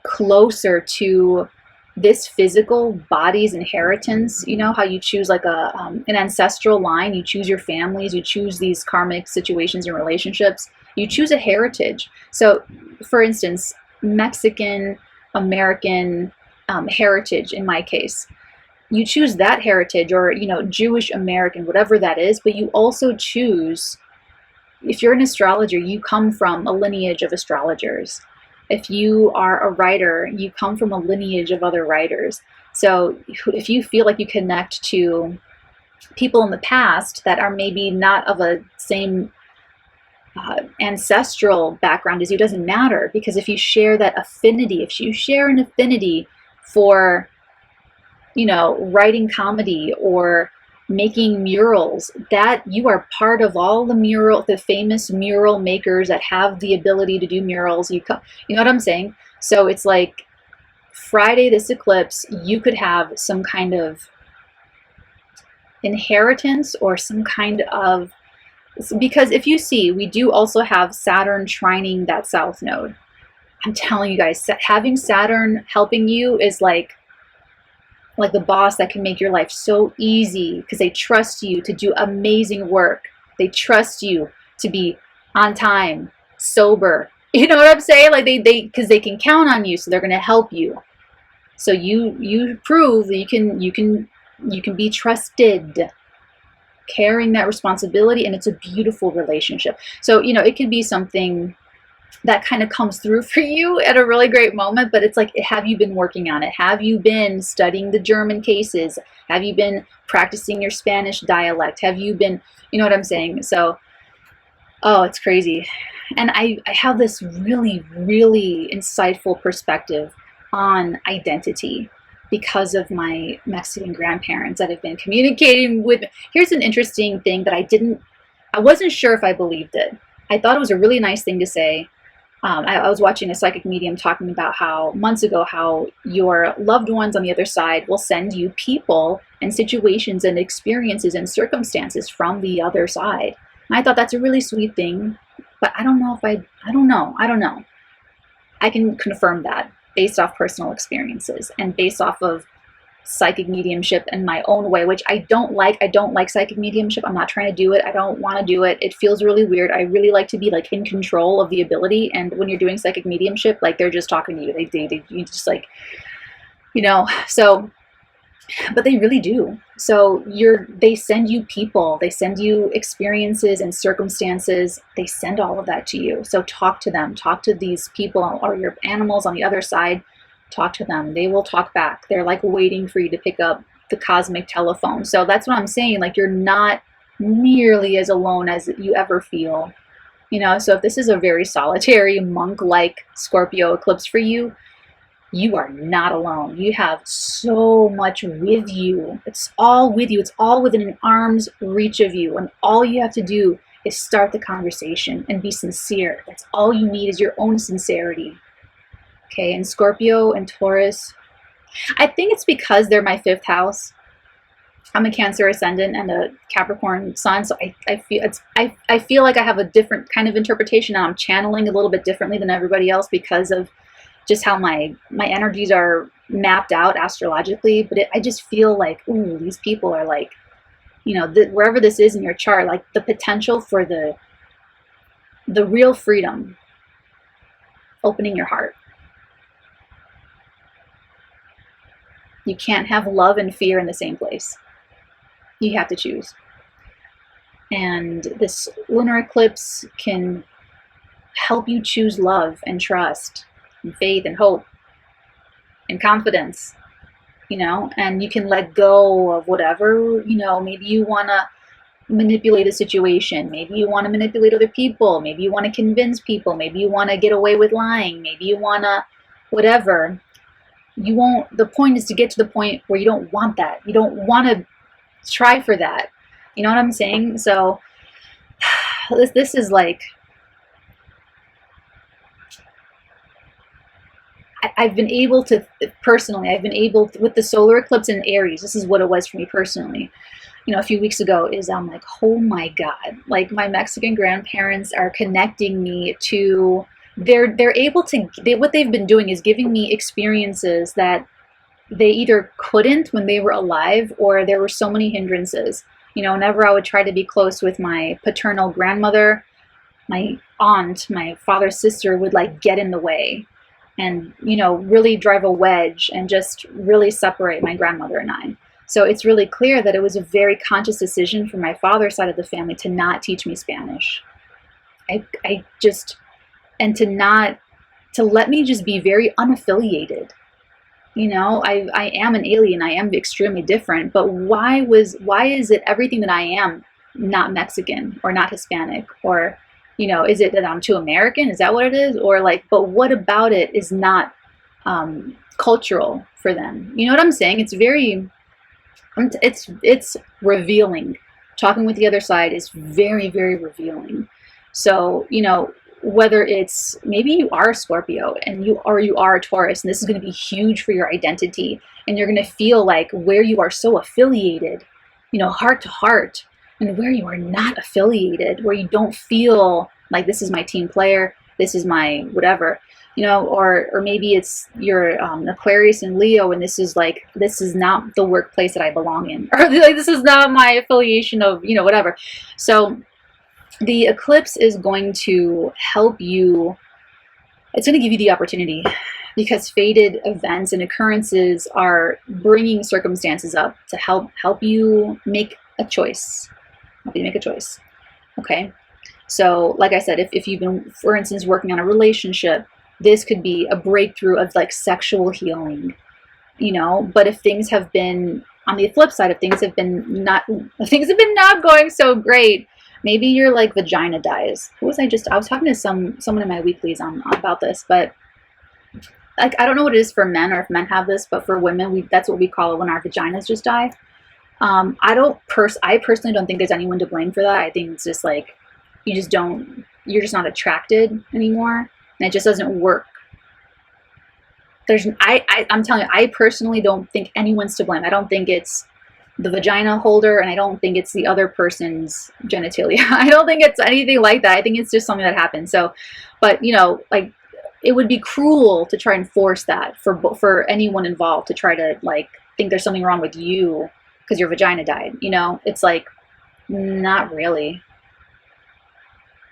closer to this physical body's inheritance. You know how you choose like an ancestral line, you choose your families, you choose these karmic situations and relationships, you choose a heritage. So for instance, Mexican American heritage in my case, you choose that heritage, or you know, Jewish American, whatever that is. But you also choose, if you're an astrologer, you come from a lineage of astrologers. If you are a writer, you come from a lineage of other writers. So if you feel like you connect to people in the past that are maybe not of a same ancestral background as you, doesn't matter, because if you share that affinity, if you share an affinity for, you know, writing comedy or making murals, that you are part of all the famous mural makers that have the ability to do murals. You know what I'm saying? So it's like Friday, this eclipse, you could have some kind of inheritance or some kind of, because if you see, we do also have Saturn trining that south node. I'm telling you guys, having Saturn helping you is like the boss that can make your life so easy, because they trust you to do amazing work. They trust you to be on time, sober. You know what I'm saying? Like because they can count on you, so they're going to help you. So you prove that you can be trusted, carrying that responsibility, and it's a beautiful relationship. So you know, it could be something that kind of comes through for you at a really great moment. But it's like, have you been working on it? Have you been studying the German cases? Have you been practicing your Spanish dialect? Have you been, you know what I'm saying? So, oh, it's crazy. And I have this really, really insightful perspective on identity because of my Mexican grandparents that have been communicating with. Here's an interesting thing that I wasn't sure if I believed it. I thought it was a really nice thing to say. I was watching a psychic medium talking about how months ago, how your loved ones on the other side will send you people and situations and experiences and circumstances from the other side. And I thought that's a really sweet thing, but I don't know if I don't know. I can confirm that based off personal experiences and based off of psychic mediumship in my own way, which I don't like. I don't like psychic mediumship. I'm not trying to do it. I don't want to do it. It feels really weird. I really like to be like in control of the ability. And when you're doing psychic mediumship, like they're just talking to you. You just like, you know, so, but they really do. So they send you people, they send you experiences and circumstances. They send all of that to you. So talk to them, talk to these people or your animals on the other side. Talk to them. They will talk back. They're like waiting for you to pick up the cosmic telephone. So that's what I'm saying. Like, you're not nearly as alone as you ever feel. You know, so if this is a very solitary monk-like Scorpio eclipse for you, you are not alone. You have so much with you. It's all with you. It's all within an arm's reach of you. And all you have to do is start the conversation and be sincere. That's all you need, is your own sincerity. Okay, and Scorpio and Taurus, I think it's because they're my 5th house. I'm a Cancer ascendant and a Capricorn sun, so I feel like I have a different kind of interpretation, and I'm channeling a little bit differently than everybody else because of just how my energies are mapped out astrologically. But I just feel like, ooh, these people are like, you know, wherever this is in your chart, like the potential for the real freedom, opening your heart. You can't have love and fear in the same place. You have to choose. And this lunar eclipse can help you choose love and trust and faith and hope and confidence, you know, and you can let go of whatever, you know, maybe you want to manipulate a situation. Maybe you want to manipulate other people. Maybe you want to convince people. Maybe you want to get away with lying. Maybe you want to whatever. You won't, the point is to get to the point where you don't want that. You don't want to try for that. You know what I'm saying? So this is like, I've been able to, personally, with the solar eclipse in Aries, this is what it was for me personally, you know, a few weeks ago, is I'm like, oh my God, like my Mexican grandparents are connecting me to, they're able to, what they've been doing is giving me experiences that they either couldn't when they were alive, or there were so many hindrances. You know, whenever I would try to be close with my paternal grandmother, my aunt, my father's sister would like get in the way and, you know, really drive a wedge and just really separate my grandmother and I. So it's really clear that it was a very conscious decision from my father's side of the family to not teach me Spanish. And to let me just be very unaffiliated. You know, I am an alien. I am extremely different. But why is it everything that I am not Mexican or not Hispanic? Or, you know, is it that I'm too American? Is that what it is? Or like, but what about it is not cultural for them? You know what I'm saying? It's very, it's revealing. Talking with the other side is very, very revealing. So, you know, whether it's, maybe you are a Scorpio and you are a Taurus, and this is going to be huge for your identity, and you're going to feel like where you are so affiliated, you know, heart to heart, and where you are not affiliated, where you don't feel like this is my team player, this is my whatever, you know, or maybe it's your Aquarius and Leo, and this is like, this is not the workplace that I belong in, or like this is not my affiliation of, you know, whatever. So the eclipse is going to help you, it's going to give you the opportunity, because fated events and occurrences are bringing circumstances up to help you make a choice. Okay. So like I said, if you've been, for instance, working on a relationship, this could be a breakthrough of like sexual healing, you know. But if things have been, on the flip side, if things have been not going so great, maybe your like vagina dies. I was talking to someone in my weeklies about this, but like, I don't know what it is for men or if men have this, but for women, that's what we call it when our vaginas just die. I personally don't think there's anyone to blame for that. I think it's just like, you're just not attracted anymore, and it just doesn't work. I'm telling you, I personally don't think anyone's to blame. I don't think it's the vagina holder, and I don't think it's the other person's genitalia. I don't think it's anything like that. I think it's just something that happened. So, but you know, like, it would be cruel to try and force that for anyone involved to try to like think there's something wrong with you because your vagina died. You know, it's like, not really.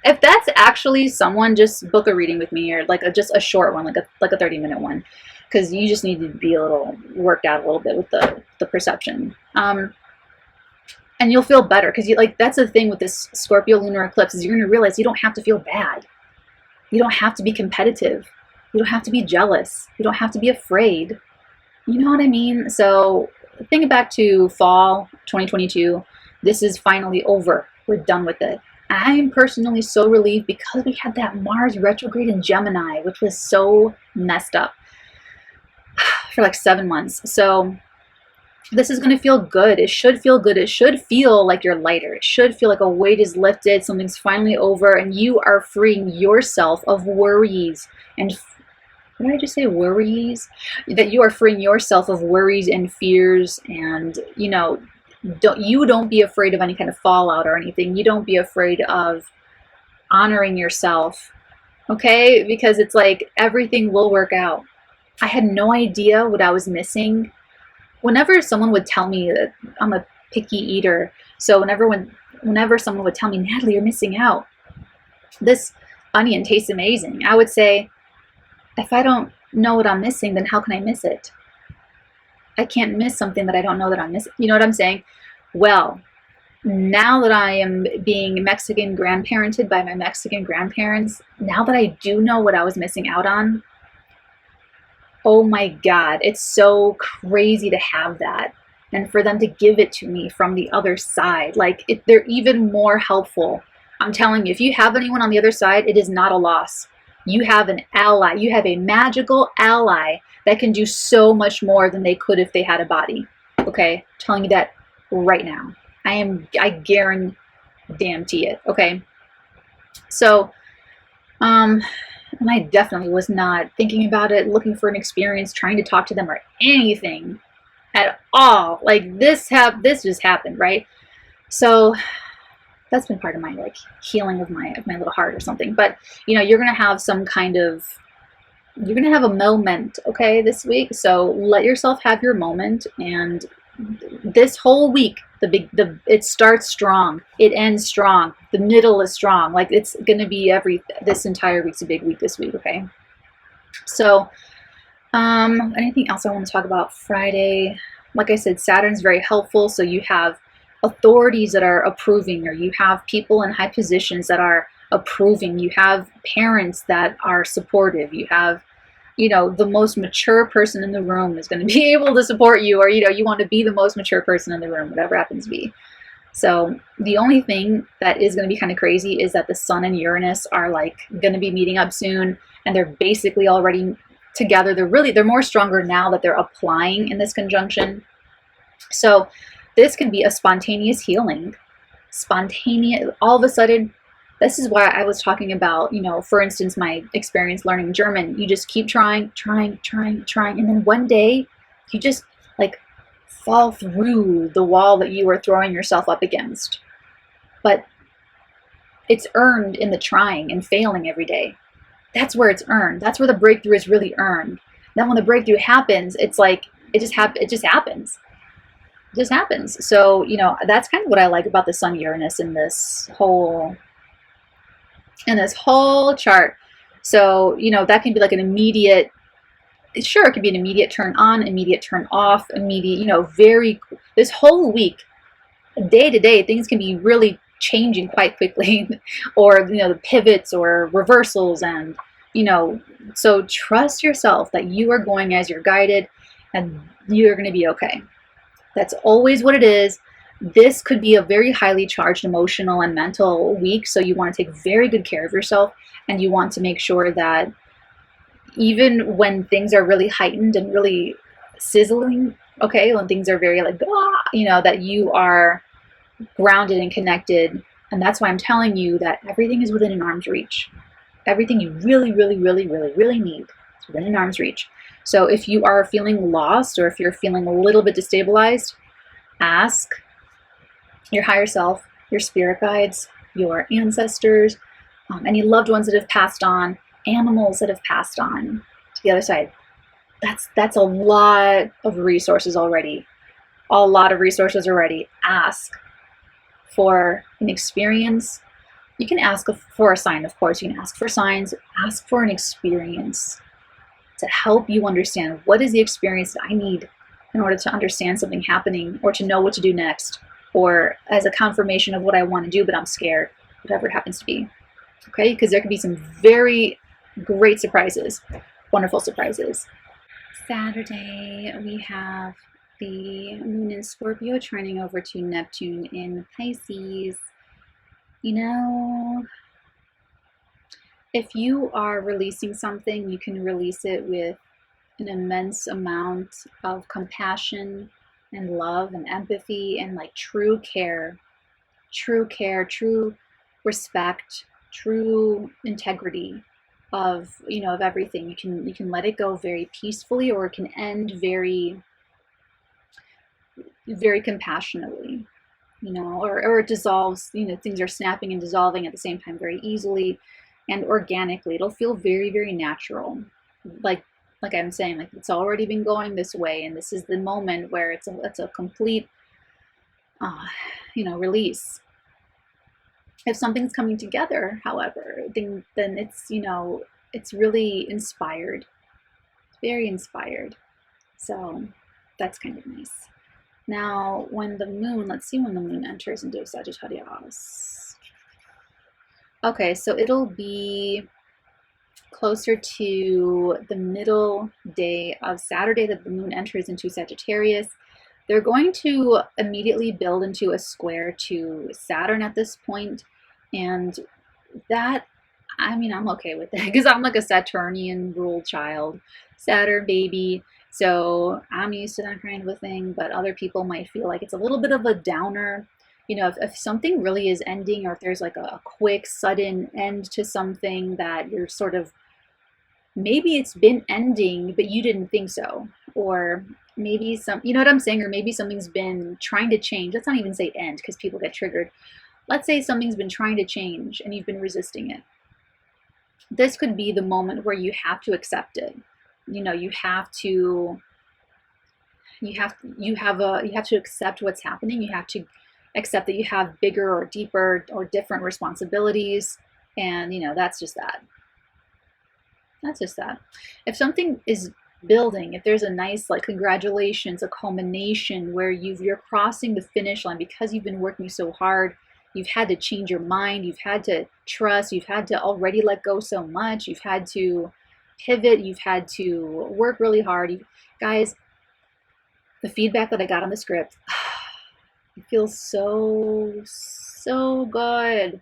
If that's actually someone, just book a reading with me, or like just a short one, like a 30-minute one, because you just need to be a little worked out a little bit with the perception. And you'll feel better, because like, that's the thing with this Scorpio lunar eclipse, is you're going to realize you don't have to feel bad. You don't have to be competitive. You don't have to be jealous. You don't have to be afraid. You know what I mean? So think back to fall 2022. This is finally over. We're done with it. I'm personally so relieved, because we had that Mars retrograde in Gemini, which was so messed up for like 7 months. So this is going to feel good. It should feel good. It should feel like you're lighter. It should feel like a weight is lifted. Something's finally over, and you are freeing yourself of worries. And what did I just say? Worries? That you are freeing yourself of worries and fears. And, you know, don't be afraid of any kind of fallout or anything. You don't be afraid of honoring yourself. Okay? Because it's like, everything will work out. I had no idea what I was missing. Whenever someone would tell me that I'm a picky eater, so whenever someone would tell me, Natalie, you're missing out, this onion tastes amazing, I would say, if I don't know what I'm missing, then how can I miss it? I can't miss something that I don't know that I'm missing. You know what I'm saying? Well, now that I am being Mexican grandparented by my Mexican grandparents, now that I do know what I was missing out on, oh my God, it's so crazy to have that. And for them to give it to me from the other side, like, they're even more helpful. I'm telling you, if you have anyone on the other side, it is not a loss. You have an ally. You have a magical ally that can do so much more than they could if they had a body. Okay? I'm telling you that right now. I guarantee it. Okay? So, and I definitely was not thinking about it, looking for an experience, trying to talk to them or anything at all. Like, this just happened, right? So that's been part of my like healing of my little heart or something. But you know, you're gonna have a moment, okay, this week. So let yourself have your moment, and this whole week, it starts strong, it ends strong, the middle is strong. Like, it's gonna be this entire week's a big week this week, okay? So anything else I want to talk about Friday? Like I said, Saturn's very helpful. So you have authorities that are approving, or you have people in high positions that are approving, you have parents that are supportive, you have, you know, the most mature person in the room is going to be able to support you, or, you know, you want to be the most mature person in the room, whatever happens to be. So the only thing that is going to be kind of crazy is that the Sun and Uranus are like going to be meeting up soon, and they're basically already together. They're more stronger now that they're applying in this conjunction. So this can be a spontaneous healing, all of a sudden. This is why I was talking about, you know, for instance, my experience learning German. You just keep trying, and then one day you just like fall through the wall that you were throwing yourself up against. But it's earned in the trying and failing every day. That's where it's earned. That's where the breakthrough is really earned. Then when the breakthrough happens, it's like it just happens. It just happens. So, you know, that's kind of what I like about the Sun Uranus in this whole chart. So, you know, that can be like an immediate, sure, it could be an immediate turn on, immediate turn off, immediate, you know, this whole week, day to day, things can be really changing quite quickly, or the pivots or reversals, and so trust yourself that you are going as you're guided, and you're going to be okay. That's always what it is. This could be a very highly charged emotional and mental week, so you want to take very good care of yourself, and you want to make sure that even when things are really heightened and really sizzling, okay, when things are very like, that you are grounded and connected. And that's why I'm telling you that everything is within an arm's reach. Everything you really, really, really, really, really need is within an arm's reach. So if you are feeling lost, or if you're feeling a little bit destabilized, ask your higher self, your spirit guides, your ancestors, any loved ones that have passed on, animals that have passed on to the other side. That's a lot of resources already. A lot of resources already. Ask for an experience. You can ask for a sign, of course. You can ask for signs. Ask for an experience to help you understand, what is the experience that I need in order to understand something happening, or to know what to do next, or as a confirmation of what I want to do but I'm scared, whatever it happens to be. Okay, because there could be some very great surprises, wonderful surprises. Saturday, we have the moon in Scorpio trining over to Neptune in Pisces. If you are releasing something, you can release it with an immense amount of compassion and love and empathy, and like true care, true respect, true integrity of everything. You can let it go very peacefully, or it can end very, very compassionately, or it dissolves. Things are snapping and dissolving at the same time very easily and organically. It'll feel very, very natural, like I'm saying, like it's already been going this way, and this is the moment where it's a complete release. If something's coming together, however, then it's really inspired. It's very inspired. So that's kind of nice. Now, when the moon, let's see when the moon enters into Sagittarius. Okay, so it'll be closer to the middle day of Saturday that the moon enters into Sagittarius. They're going to immediately build into a square to Saturn at this point, and that, I'm okay with it, because I'm like a Saturnian ruled child, Saturn baby. So I'm used to that kind of a thing, but other people might feel like it's a little bit of a downer. If something really is ending, or if there's like a quick, sudden end to something that you're sort of, maybe it's been ending, but you didn't think so. Or maybe you know what I'm saying? Or maybe something's been trying to change. Let's not even say end, because people get triggered. Let's say something's been trying to change and you've been resisting it. This could be the moment where you have to accept it. You have to accept what's happening. You have to accept that you have bigger or deeper or different responsibilities, and that's just that. That's just that. If something is building, if there's a nice, like, congratulations, a culmination where you're crossing the finish line because you've been working so hard, you've had to change your mind, you've had to trust, you've had to already let go so much, you've had to pivot, you've had to work really hard. Guys, the feedback that I got on the script, it feels so good.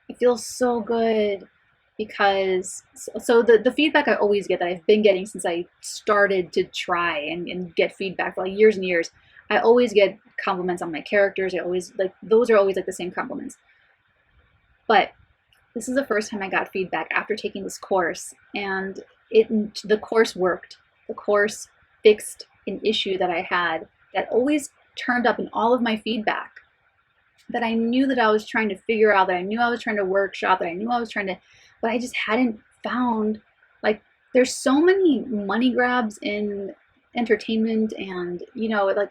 It feels so good, because the feedback I always get, that I've been getting since I started to try and get feedback for like years and years, I always get compliments on my characters. Those are always like the same compliments. But this is the first time I got feedback after taking this course, and the course worked. The course fixed an issue that I had that always turned up in all of my feedback, that I knew that I was trying to figure out, that I knew I was trying to workshop, that I knew I was trying to, but I just hadn't found. Like, there's so many money grabs in entertainment, and like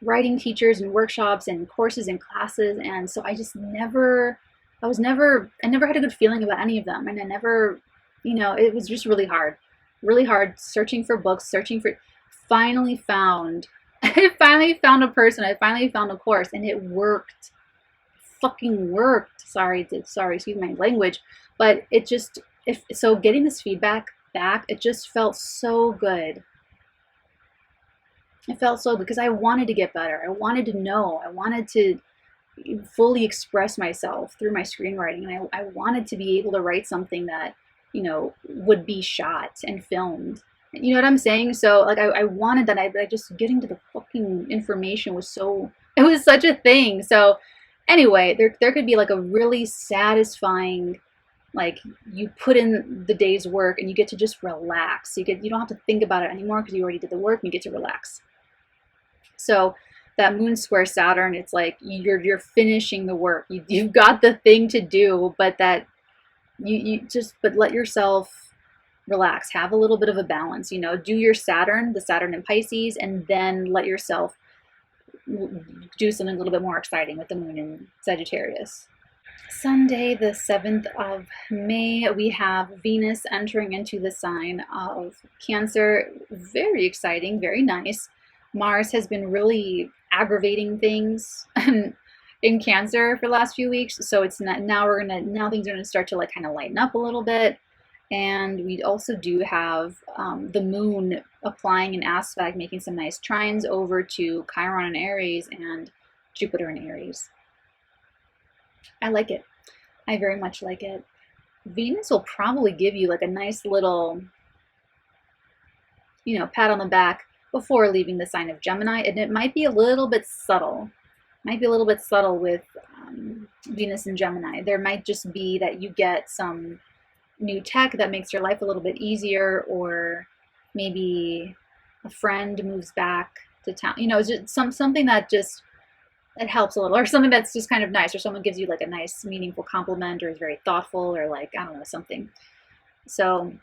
writing teachers and workshops and courses and classes, and so I never had a good feeling about any of them, and I never, it was just really hard searching for books, finally found I finally found a person, I finally found a course, and it worked. fucking worked. Sorry, excuse my language, but it just, so getting this feedback back, it just felt so good. It felt so, because I wanted to get better. I wanted to know. I wanted to fully express myself through my screenwriting, and I wanted to be able to write something that, you know, would be shot and filmed. You know what I'm saying? So like I wanted that. I just getting to the fucking information was so, it was such a thing. So anyway, there could be like a really satisfying, like, you put in the day's work and you get to just relax. You don't have to think about it anymore because you already did the work and you get to relax. So that moon square Saturn, it's like you're finishing the work. You've got the thing to do, but that but let yourself relax. Have a little bit of a balance. You know, do your Saturn, the Saturn in Pisces, and then let yourself do something a little bit more exciting with the moon in Sagittarius. Sunday, the 7th of May, we have Venus entering into the sign of Cancer. Very exciting, very nice. Mars has been really aggravating things in Cancer for the last few weeks, so it's not, now things are gonna start to like kind of lighten up a little bit. And we also do have the moon applying an aspect, making some nice trines over to Chiron in Aries and Jupiter in Aries. I like it. I very much like it. Venus will probably give you like a nice little, you know, pat on the back before leaving the sign of Gemini, and it might be a little bit subtle. Might be a little bit subtle with Venus and Gemini. There might just be that you get some new tech that makes your life a little bit easier, or maybe a friend moves back to town. You know, just something that just, it helps a little, or something that's just kind of nice, or someone gives you like a nice meaningful compliment, or is very thoughtful, or like, I don't know, something. So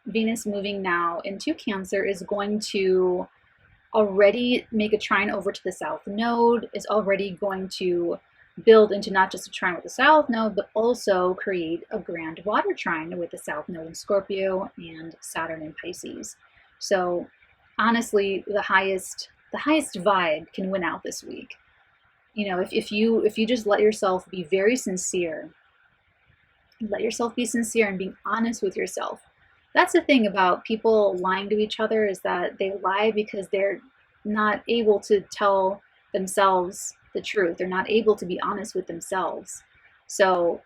Venus moving now into Cancer is going to already make a trine over to the South Node, is already going to build into not just a trine with the South Node, but also create a grand water trine with the South Node in Scorpio and Saturn in Pisces. So honestly, the highest vibe can win out this week. You know, if you just let yourself be very sincere, let yourself be sincere and being honest with yourself. That's the thing about people lying to each other, is that they lie because they're not able to tell themselves the truth. They're not able to be honest with themselves. So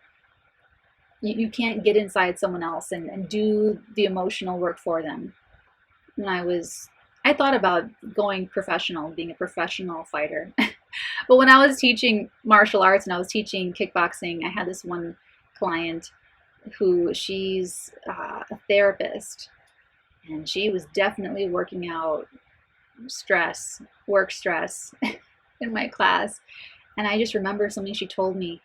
you can't get inside someone else and do the emotional work for them. When I thought about going professional, being a professional fighter. But when I was teaching martial arts and I was teaching kickboxing, I had this one client who, she's a therapist, and she was definitely working out work stress in my class. And I just remember something she told me.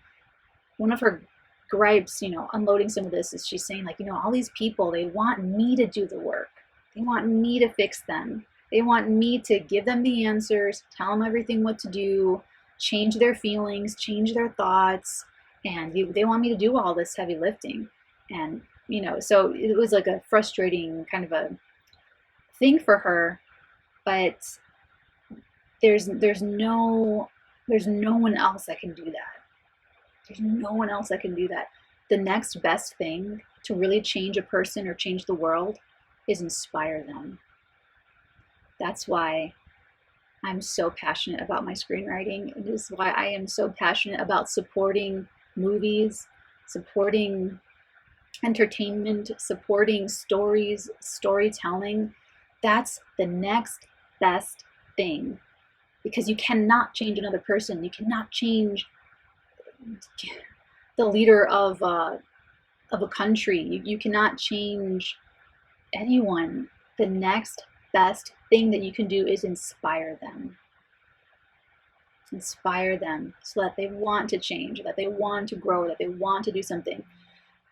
One of her gripes, you know, unloading some of this, is she's saying, like, you know, all these people, they want me to do the work. They want me to fix them. They want me to give them the answers, tell them everything what to do, change their feelings, change their thoughts, and they want me to do all this heavy lifting. And, you know, so it was like a frustrating kind of a thing for her, but there's no one else that can do that. There's no one else that can do that. The next best thing to really change a person or change the world is inspire them. That's why I'm so passionate about my screenwriting. It is why I am so passionate about supporting movies, supporting entertainment, supporting stories, storytelling. That's the next best thing, because you cannot change another person. You cannot change the leader of a country. You cannot change anyone. The next best thing that you can do is inspire them. Inspire them so that they want to change, that they want to grow, that they want to do something.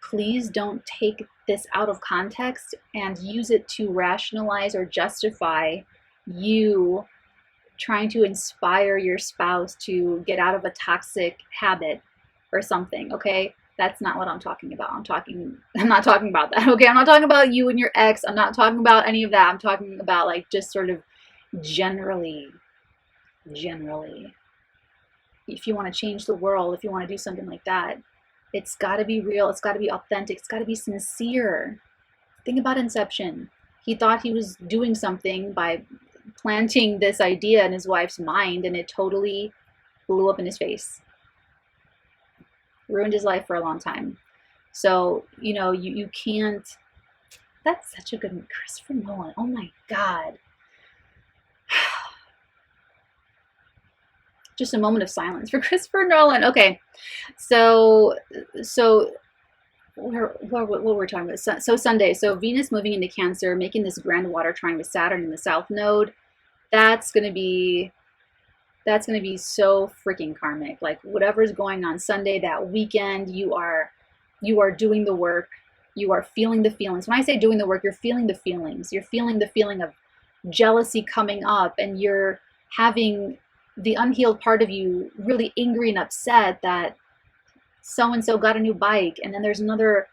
Please don't take this out of context and use it to rationalize or justify you trying to inspire your spouse to get out of a toxic habit or something, okay? That's not what I'm talking about. I'm not talking about that, okay? I'm not talking about you and your ex. I'm not talking about any of that. I'm talking about like just sort of generally. if you want to change the world, if you want to do something like that, it's got to be real. It's got to be authentic. It's got to be sincere. Think about Inception. He thought he was doing something by planting this idea in his wife's mind, and it totally blew up in his face. Ruined his life for a long time. So, you know, you can't. That's such a good one. Christopher Nolan. Oh my God. Just a moment of silence for Christopher Nolan. Okay, so what were we talking about? So Sunday. So Venus moving into Cancer, making this grand water trine with Saturn in the South Node. That's gonna be so freaking karmic. Like whatever's going on Sunday, that weekend, you are doing the work. You are feeling the feelings. When I say doing the work, you're feeling the feelings. You're feeling the feeling of jealousy coming up, and you're having the unhealed part of you really angry and upset that so-and-so got a new bike, and then there's another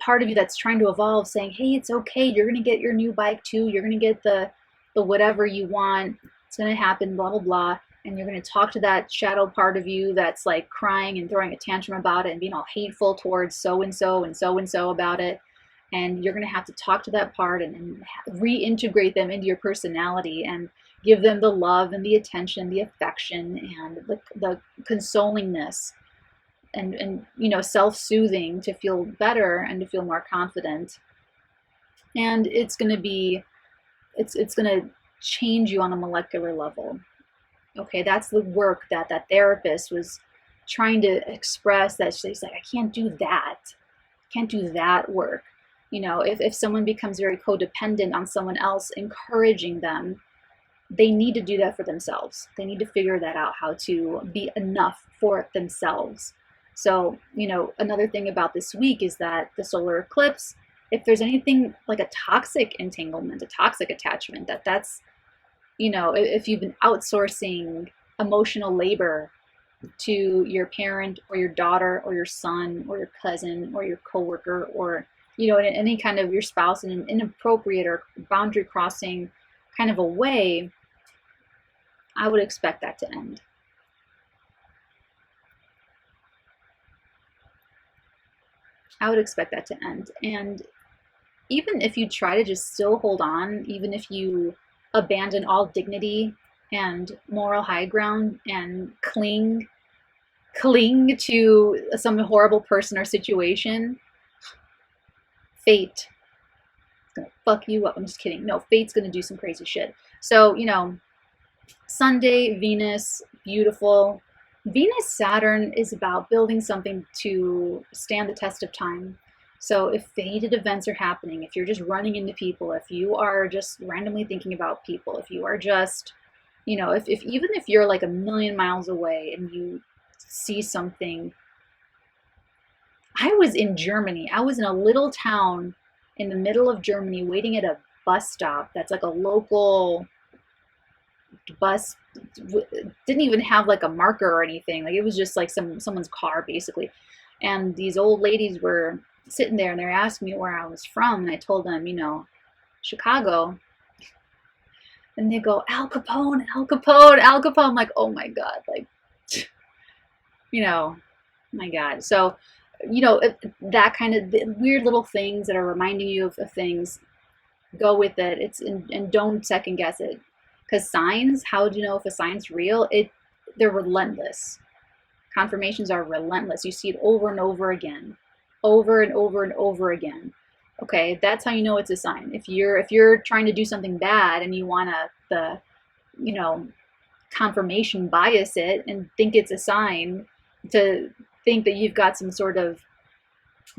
part of you that's trying to evolve saying, hey, it's okay, you're gonna get your new bike too, you're gonna get the whatever you want, it's gonna happen, blah blah blah. And you're gonna talk to that shadow part of you that's like crying and throwing a tantrum about it and being all hateful towards so-and-so and so-and-so about it. And you're gonna have to talk to that part and reintegrate them into your personality and give them the love and the attention, the affection, and the consolingness, and you know, self-soothing to feel better and to feel more confident. And it's going to be, it's going to change you on a molecular level. Okay, that's the work that that therapist was trying to express. That she's like, I can't do that work. You know, if someone becomes very codependent on someone else encouraging them, they need to do that for themselves. They need to figure that out, how to be enough for themselves. So, you know, another thing about this week is that the solar eclipse, if there's anything like a toxic entanglement, a toxic attachment, that's, you know, if you've been outsourcing emotional labor to your parent or your daughter or your son or your cousin or your coworker, or, you know, in any kind of your spouse in an inappropriate or boundary crossing kind of a way, I would expect that to end. I would expect that to end. And even if you try to just still hold on, even if you abandon all dignity and moral high ground and cling to some horrible person or situation, fate is gonna fuck you up. I'm just kidding. No, fate's gonna do some crazy shit. So, you know, Sunday, Venus, beautiful. Venus Saturn is about building something to stand the test of time. So if fated events are happening, if you're just running into people, if you are just randomly thinking about people, if you are just, you know, if even if you're like a million miles away and you see something. I was in Germany. I was in a little town in the middle of Germany waiting at a bus stop that's like a local bus, didn't even have like a marker or anything. Like it was just like someone's car basically. And these old ladies were sitting there and they're asking me where I was from, and I told them, you know, Chicago. And they go, Al Capone, Al Capone, Al Capone. I'm like, oh my God, like, you know, my God. So, you know, that kind of weird little things that are reminding you of things, go with it. And don't second guess it. Because signs, how do you know if a sign's real? They're relentless. Confirmations are relentless. You see it over and over again, over and over and over again. Okay, that's how you know it's a sign. If you're trying to do something bad and you wanna you know, confirmation bias it and think it's a sign, to think that you've got some sort of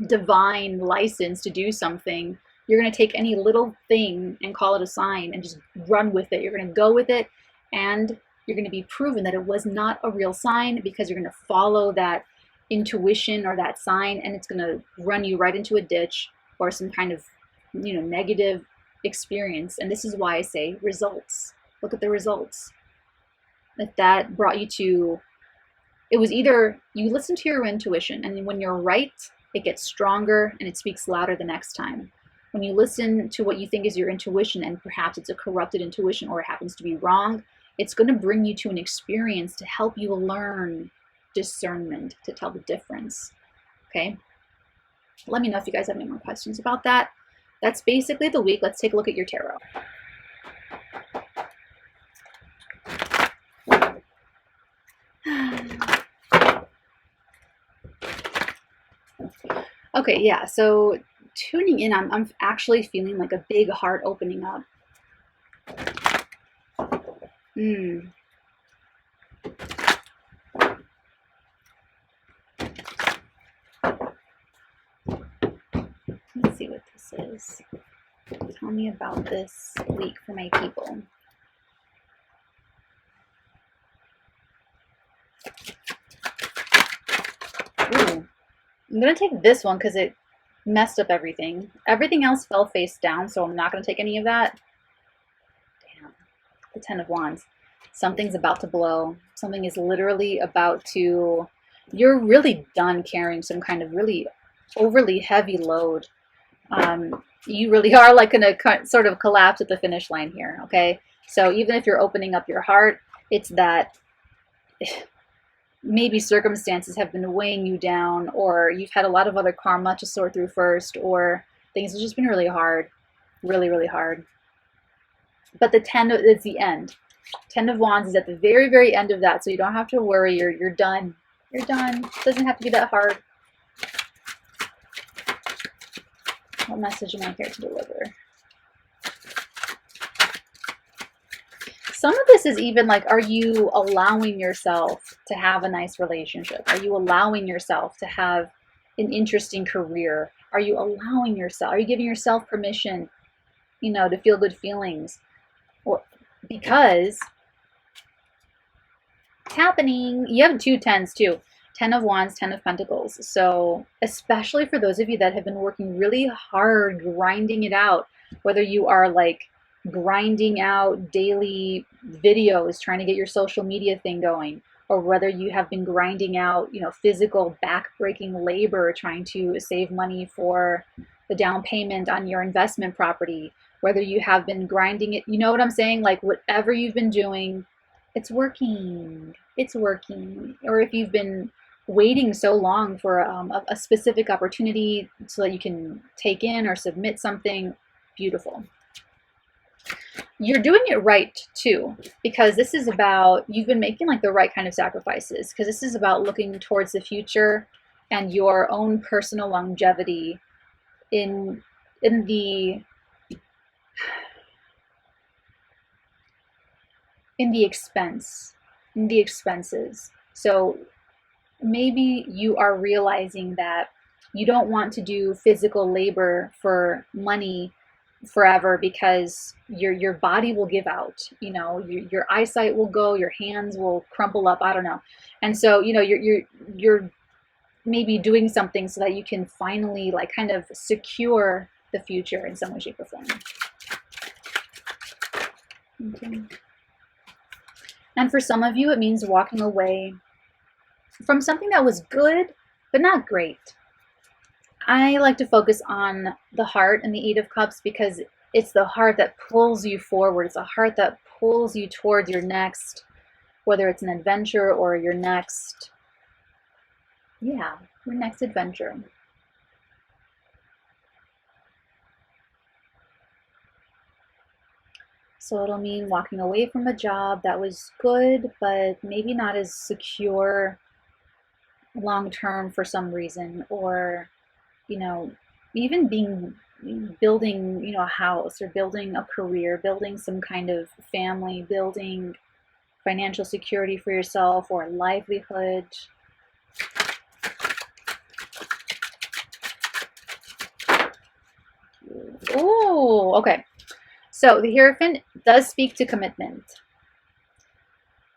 divine license to do something, you're going to take any little thing and call it a sign and just run with it. You're going to go with it, and you're going to be proven that it was not a real sign, because you're going to follow that intuition or that sign, and it's going to run you right into a ditch or some kind of, you know, negative experience. And this is why I say results. Look at the results. That brought you to, it was either you listen to your intuition, and when you're right, it gets stronger and it speaks louder the next time. When you listen to what you think is your intuition and perhaps it's a corrupted intuition or it happens to be wrong, It's going to bring you to an experience to help you learn discernment, to tell the difference. Okay? Let me know if you guys have any more questions about that. That's basically the week. Let's take a look at your tarot. Okay, yeah, so tuning in, I'm actually feeling like a big heart opening up. Let's see what this is. Tell me about this week for my people. Ooh. I'm going to take this one because it messed up everything. Everything else fell face down, so I'm not going to take any of that. Damn. The Ten of Wands. Something's about to blow. Something is literally about to... You're really done carrying some kind of really overly heavy load. You really are like going to sort of collapse at the finish line here, okay? So even if you're opening up your heart, it's that maybe circumstances have been weighing you down, or you've had a lot of other karma to sort through first, or things have just been really hard, really, really hard. But the 10 is the end. 10 of Wands is at the very, very end of that, so you don't have to worry. You're done. You're done. It doesn't have to be that hard. What message am I here to deliver? Some of this is even like, are you allowing yourself to have a nice relationship? Are you allowing yourself to have an interesting career? Are you allowing yourself, are you giving yourself permission, you know, to feel good feelings? Or because it's happening. You have 2 10s too. 10 of Wands, 10 of Pentacles. So especially for those of you that have been working really hard, grinding it out, whether you are like grinding out daily videos, trying to get your social media thing going, or whether you have been grinding out, you know, physical back-breaking labor, trying to save money for the down payment on your investment property, whether you have been grinding it, you know what I'm saying? Like whatever you've been doing, it's working. It's working. Or if you've been waiting so long for a specific opportunity so that you can take in or submit something, beautiful. You're doing it right too, because this is about, you've been making like the right kind of sacrifices, because this is about looking towards the future and your own personal longevity in the expenses. So maybe you are realizing that you don't want to do physical labor for money forever, because your body will give out, you know, your eyesight will go, your hands will crumple up, I don't know. And so, you know, you're maybe doing something so that you can finally like kind of secure the future in some way, shape, or form. Okay. And for some of you, it means walking away from something that was good, but not great. I like to focus on the heart and the 8 of Cups, because it's the heart that pulls you forward. It's the heart that pulls you towards your next, whether it's an adventure or your next, your next adventure. So it'll mean walking away from a job that was good, but maybe not as secure long-term for some reason, or, you know, even building, you know, a house, or building a career, building some kind of family, building financial security for yourself, or a livelihood. Oh, okay. So the Hierophant does speak to commitment.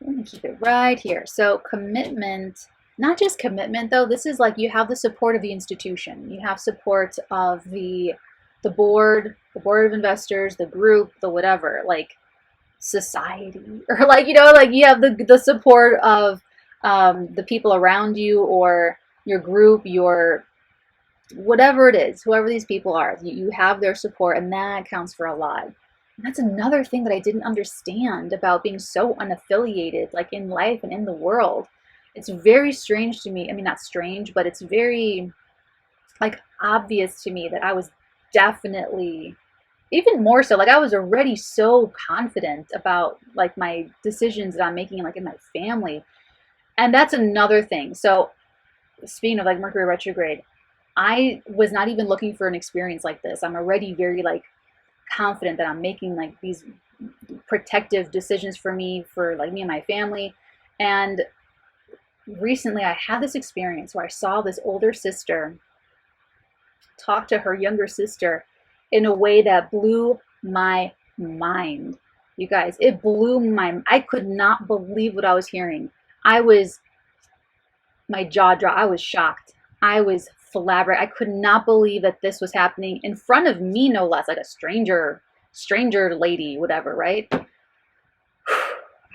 I'm going to keep it right here. So commitment, not just commitment though, this is like you have the support of the institution. You have support of the board of investors, the group, the whatever, like society, or like, you know, like you have the support of the people around you, or your group, your whatever it is, whoever these people are, you have their support, and that counts for a lot. That's another thing that I didn't understand about being so unaffiliated, like in life and in the world. It's very strange to me. I mean, not strange, but it's very like obvious to me that I was definitely, even more so, like I was already so confident about like my decisions that I'm making like in my family. And that's another thing. So speaking of like Mercury retrograde, I was not even looking for an experience like this. I'm already very like confident that I'm making like these protective decisions for me, for like me and my family. And recently I had this experience where I saw this older sister talk to her younger sister in a way that blew my mind. You guys, it blew my, I could not believe what I was hearing. I was, my jaw dropped. I was shocked. I was flabbergasted. I could not believe that this was happening in front of me, no less, like a stranger lady, whatever, right?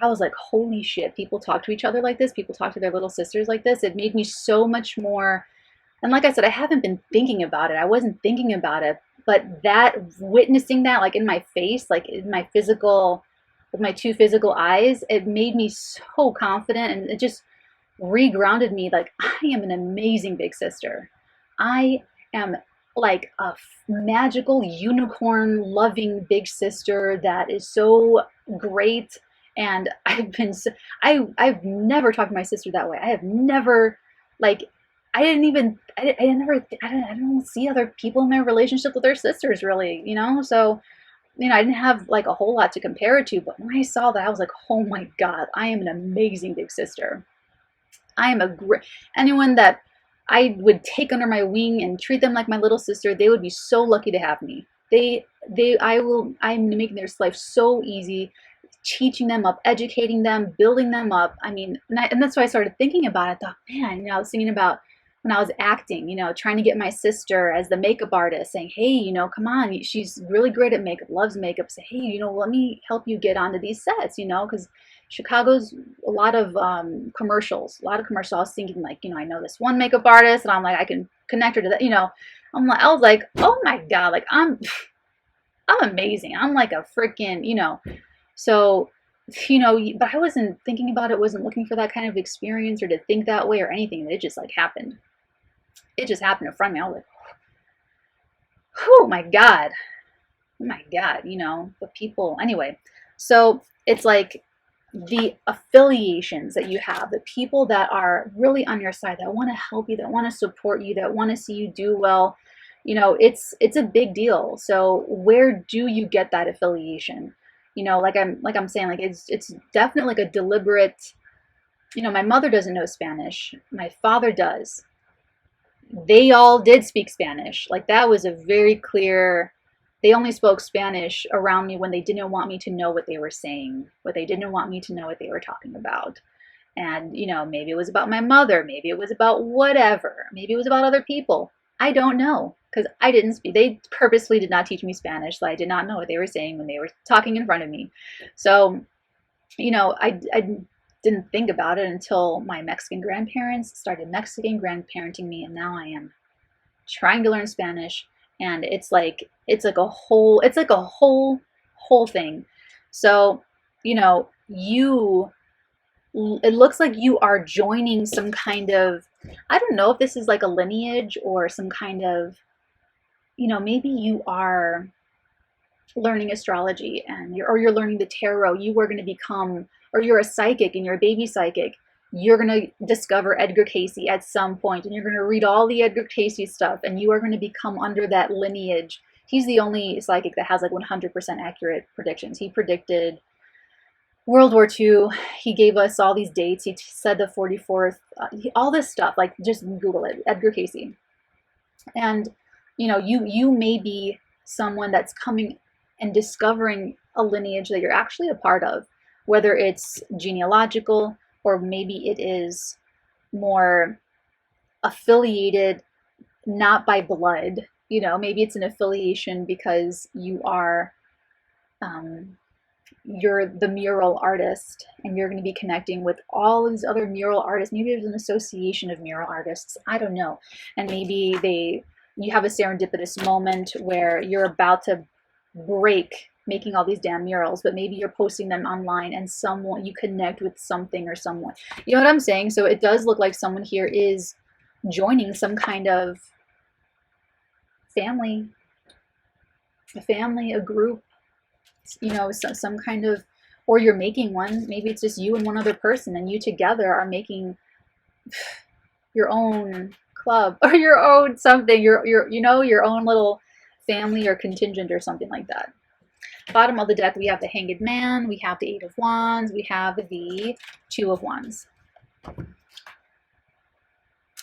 I was like, holy shit, people talk to each other like this. People talk to their little sisters like this. It made me so much more. And like I said, I haven't been thinking about it. I wasn't thinking about it. But that, witnessing that, like in my face, like in my physical, with my two physical eyes, it made me so confident. And it just regrounded me. Like, I am an amazing big sister. I am like a magical unicorn loving big sister that is so great. And I've never talked to my sister that way. I have never, like, I didn't even, I never, I don't see other people in their relationship with their sisters really, you know? So, you know, I didn't have like a whole lot to compare it to, but when I saw that, I was like, oh my God, I am an amazing big sister. I am a great, anyone that I would take under my wing and treat them like my little sister, they would be so lucky to have me. I'm making their life so easy, teaching them up, educating them, building them up. I mean, and that's why I started thinking about it. I thought, man, you know, I was thinking about when I was acting, you know, trying to get my sister as the makeup artist, saying, hey, you know, come on, she's really great at makeup, loves makeup. Say, hey, you know, let me help you get onto these sets, you know, because Chicago's a lot of commercials, a lot of commercials. I was thinking like, you know, I know this one makeup artist, and I'm like, I can connect her to that, you know. I was like, oh my God, like I'm amazing. I'm like a freaking, you know. So, you know, but I wasn't thinking about it, wasn't looking for that kind of experience or to think that way or anything. It just like happened. It just happened in front of me. I was like, oh my God. Oh my God, you know, the people. Anyway, so it's like the affiliations that you have, the people that are really on your side, that want to help you, that want to support you, that want to see you do well, you know, it's a big deal. So where do you get that affiliation? You know, like I'm saying, like it's definitely like a deliberate, you know, my mother doesn't know Spanish. My father does. They all did speak Spanish. Like that was a very clear, they only spoke Spanish around me when they didn't want me to know what they were saying, what they didn't want me to know what they were talking about. And, you know, maybe it was about my mother, maybe it was about whatever, maybe it was about other people. I don't know because I didn't speak. They purposely did not teach me Spanish, so I did not know what they were saying when they were talking in front of me. So, you know, I didn't think about it until my Mexican grandparents started Mexican grandparenting me, and now I am trying to learn Spanish, and it's like a whole thing. So, you know, it looks like you are joining some kind of, I don't know if this is like a lineage or some kind of, you know, maybe you are learning astrology and you're learning the tarot. You are going to become, or you're a psychic and you're a baby psychic. You're going to discover Edgar Cayce at some point, and you're going to read all the Edgar Cayce stuff, and you are going to become under that lineage. He's the only psychic that has like 100% accurate predictions. He predicted World War II. He gave us all these dates. He said the 44th, all this stuff. Like just Google it, Edgar Cayce. And you know, you may be someone that's coming and discovering a lineage that you're actually a part of, whether it's genealogical or maybe it is more affiliated, not by blood. You know, maybe it's an affiliation because you're the mural artist and you're going to be connecting with all these other mural artists. Maybe there's an association of mural artists. I don't know. And maybe you have a serendipitous moment where you're about to break making all these damn murals, but maybe you're posting them online and someone, you connect with something or someone. You know what I'm saying? So it does look like someone here is joining some kind of family, a group, you know, some kind of, or you're making one. Maybe it's just you and one other person, and you together are making your own club or your own something, your you know, your own little family or contingent or something like that. Bottom of the deck, we have the Hanged Man, we have the Eight of Wands, we have the Two of Wands.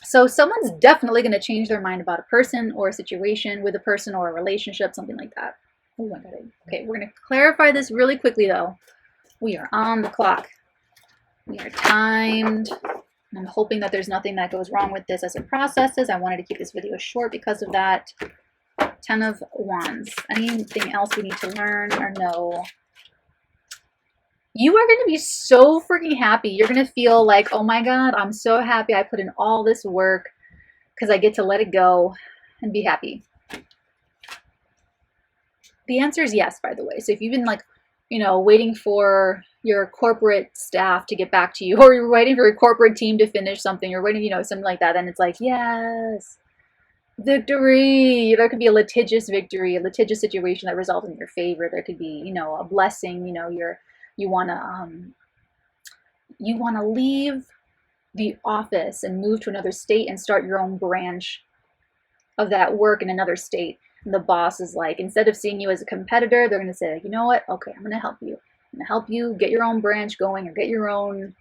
So someone's definitely going to change their mind about a person or a situation with a person or a relationship, something like that. Oh my God. Okay, we're going to clarify this really quickly though. We are on the clock. We are timed. I'm hoping that there's nothing that goes wrong with this as it processes. I wanted to keep this video short because of that. 10 of Wands. Anything else we need to learn or know? You are going to be so freaking happy. You're going to feel like, oh my God, I'm so happy I put in all this work because I get to let it go and be happy. The answer is yes, by the way. So if you've been like, you know, waiting for your corporate staff to get back to you, or you're waiting for your corporate team to finish something, or waiting, you know, something like that, and it's like, yes, victory. There could be a litigious victory, a litigious situation that resolves in your favor. There could be, you know, a blessing. You know, you want to leave the office and move to another state and start your own branch of that work in another state. And the boss is like, instead of seeing you as a competitor, they're going to say, you know what? Okay, I'm going to help you. I'm going to help you get your own branch going or get your own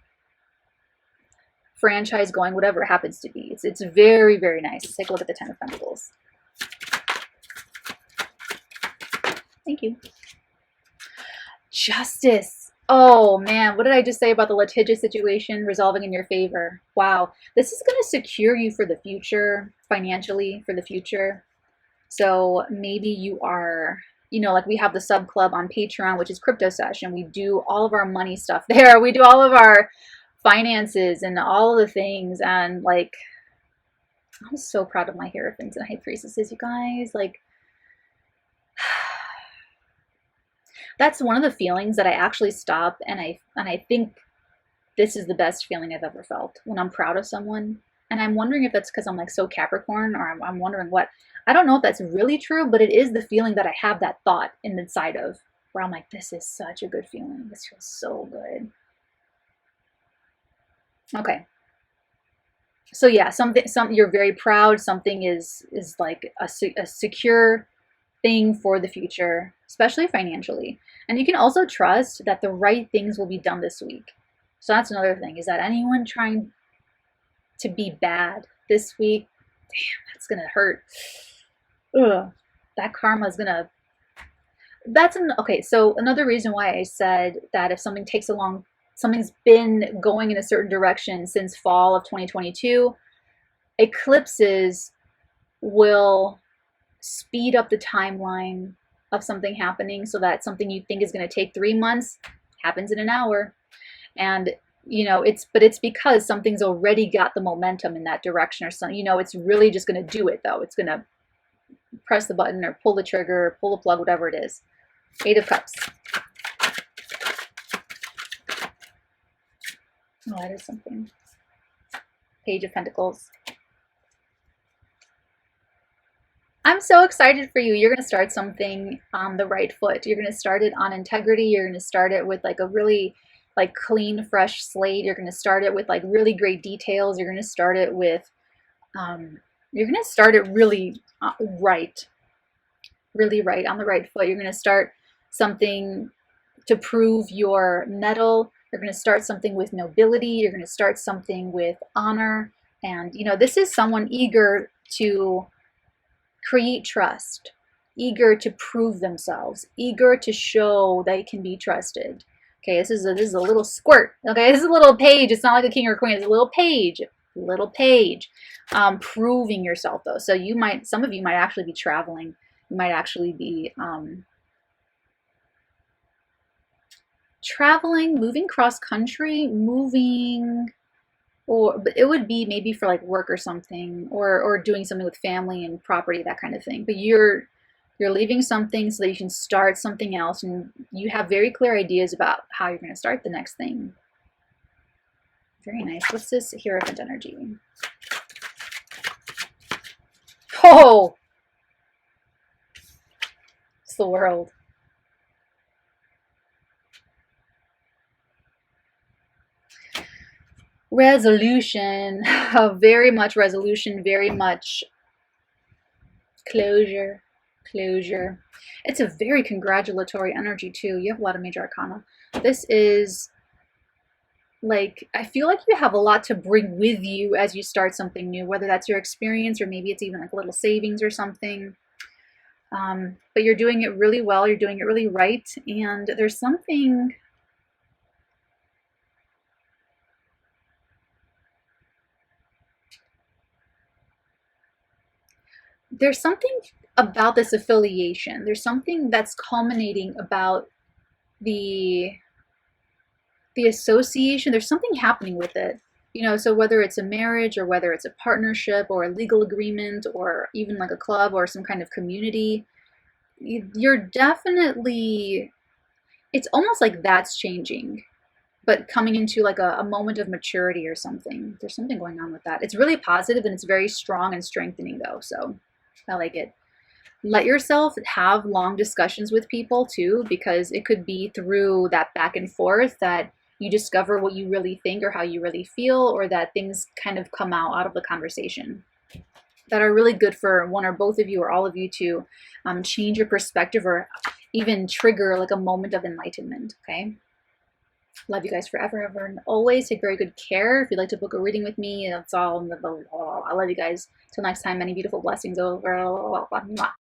franchise going, whatever it happens to be. It's very, very nice. Let's take a look at the Ten of Pentacles. Thank you. Justice. Oh man, what did I just say about the litigious situation resolving in your favor? Wow, this is going to secure you for the future, financially for the future. So maybe you are, you know, like we have the sub club on Patreon, which is Crypto Sesh, and we do all of our money stuff there. We do all of our finances and all of the things, and like, I'm so proud of my Hierophants and High Priestesses, you guys. Like, that's one of the feelings that I actually stop and I think this is the best feeling I've ever felt, when I'm proud of someone. And I'm wondering if that's because I'm like so Capricorn, or I'm wondering what. I don't know if that's really true, but it is the feeling that I have that thought inside of, where I'm like, this is such a good feeling. This feels so good. Okay. So yeah, something you're very proud. Something is like a secure thing for the future, especially financially. And you can also trust that the right things will be done this week. So that's another thing, is that anyone trying to be bad this week, damn, that's gonna hurt. Ugh, that karma is gonna, okay, so another reason why I said that if something takes a long, something's been going in a certain direction since fall of 2022, eclipses will speed up the timeline of something happening, so that something you think is going to take 3 months happens in an hour. And you know, it's because something's already got the momentum in that direction, or something. You know, it's really just going to do it though. It's going to press the button or pull the trigger, or pull the plug, whatever it is. Eight of Cups. Oh, that is something. Page of Pentacles. I'm so excited for you. You're going to start something on the right foot. You're going to start it on integrity. You're going to start it with like a really like clean, fresh slate. You're going to start it with like really great details. You're going to start it with, you're going to start it really right, on the right foot. You're going to start something to prove your mettle. You're going to start something with nobility. You're going to start something with honor. And, you know, this is someone eager to create trust, eager to prove themselves, eager to show they can be trusted. Okay, this is a little squirt. Okay, this is a little page. It's not like a king or queen. It's a little page. Proving yourself though. So you might, some of you might actually be traveling. You might actually be traveling, moving cross country, moving, or but it would be maybe for like work or something, or doing something with family and property, that kind of thing. But you're You're leaving something so that you can start something else, and you have very clear ideas about how you're going to start the next thing. Very nice. What's this Hierophant energy? Oh! It's the World. Resolution. Very much resolution, very much closure. Closure. It's a very congratulatory energy too. You have a lot of major arcana. This is like, I feel like you have a lot to bring with you as you start something new, whether that's your experience or maybe it's even like a little savings or something. But you're doing it really well. You're doing it really right. And there's something about this affiliation. There's something that's culminating about the association. There's something happening with it, you know. So whether it's a marriage or whether it's a partnership or a legal agreement or even like a club or some kind of community, you're definitely, it's almost like that's changing, but coming into like a moment of maturity or something. There's something going on with that. It's really positive and it's very strong and strengthening though, so I like it. Let yourself have long discussions with people too, because it could be through that back and forth that you discover what you really think or how you really feel, or that things kind of come out of the conversation that are really good for one or both of you or all of you to change your perspective or even trigger like a moment of enlightenment. Okay. Love you guys forever, ever, and always. Take very good care. If you'd like to book a reading with me, that's all. I love you guys. Till next time, many beautiful blessings over.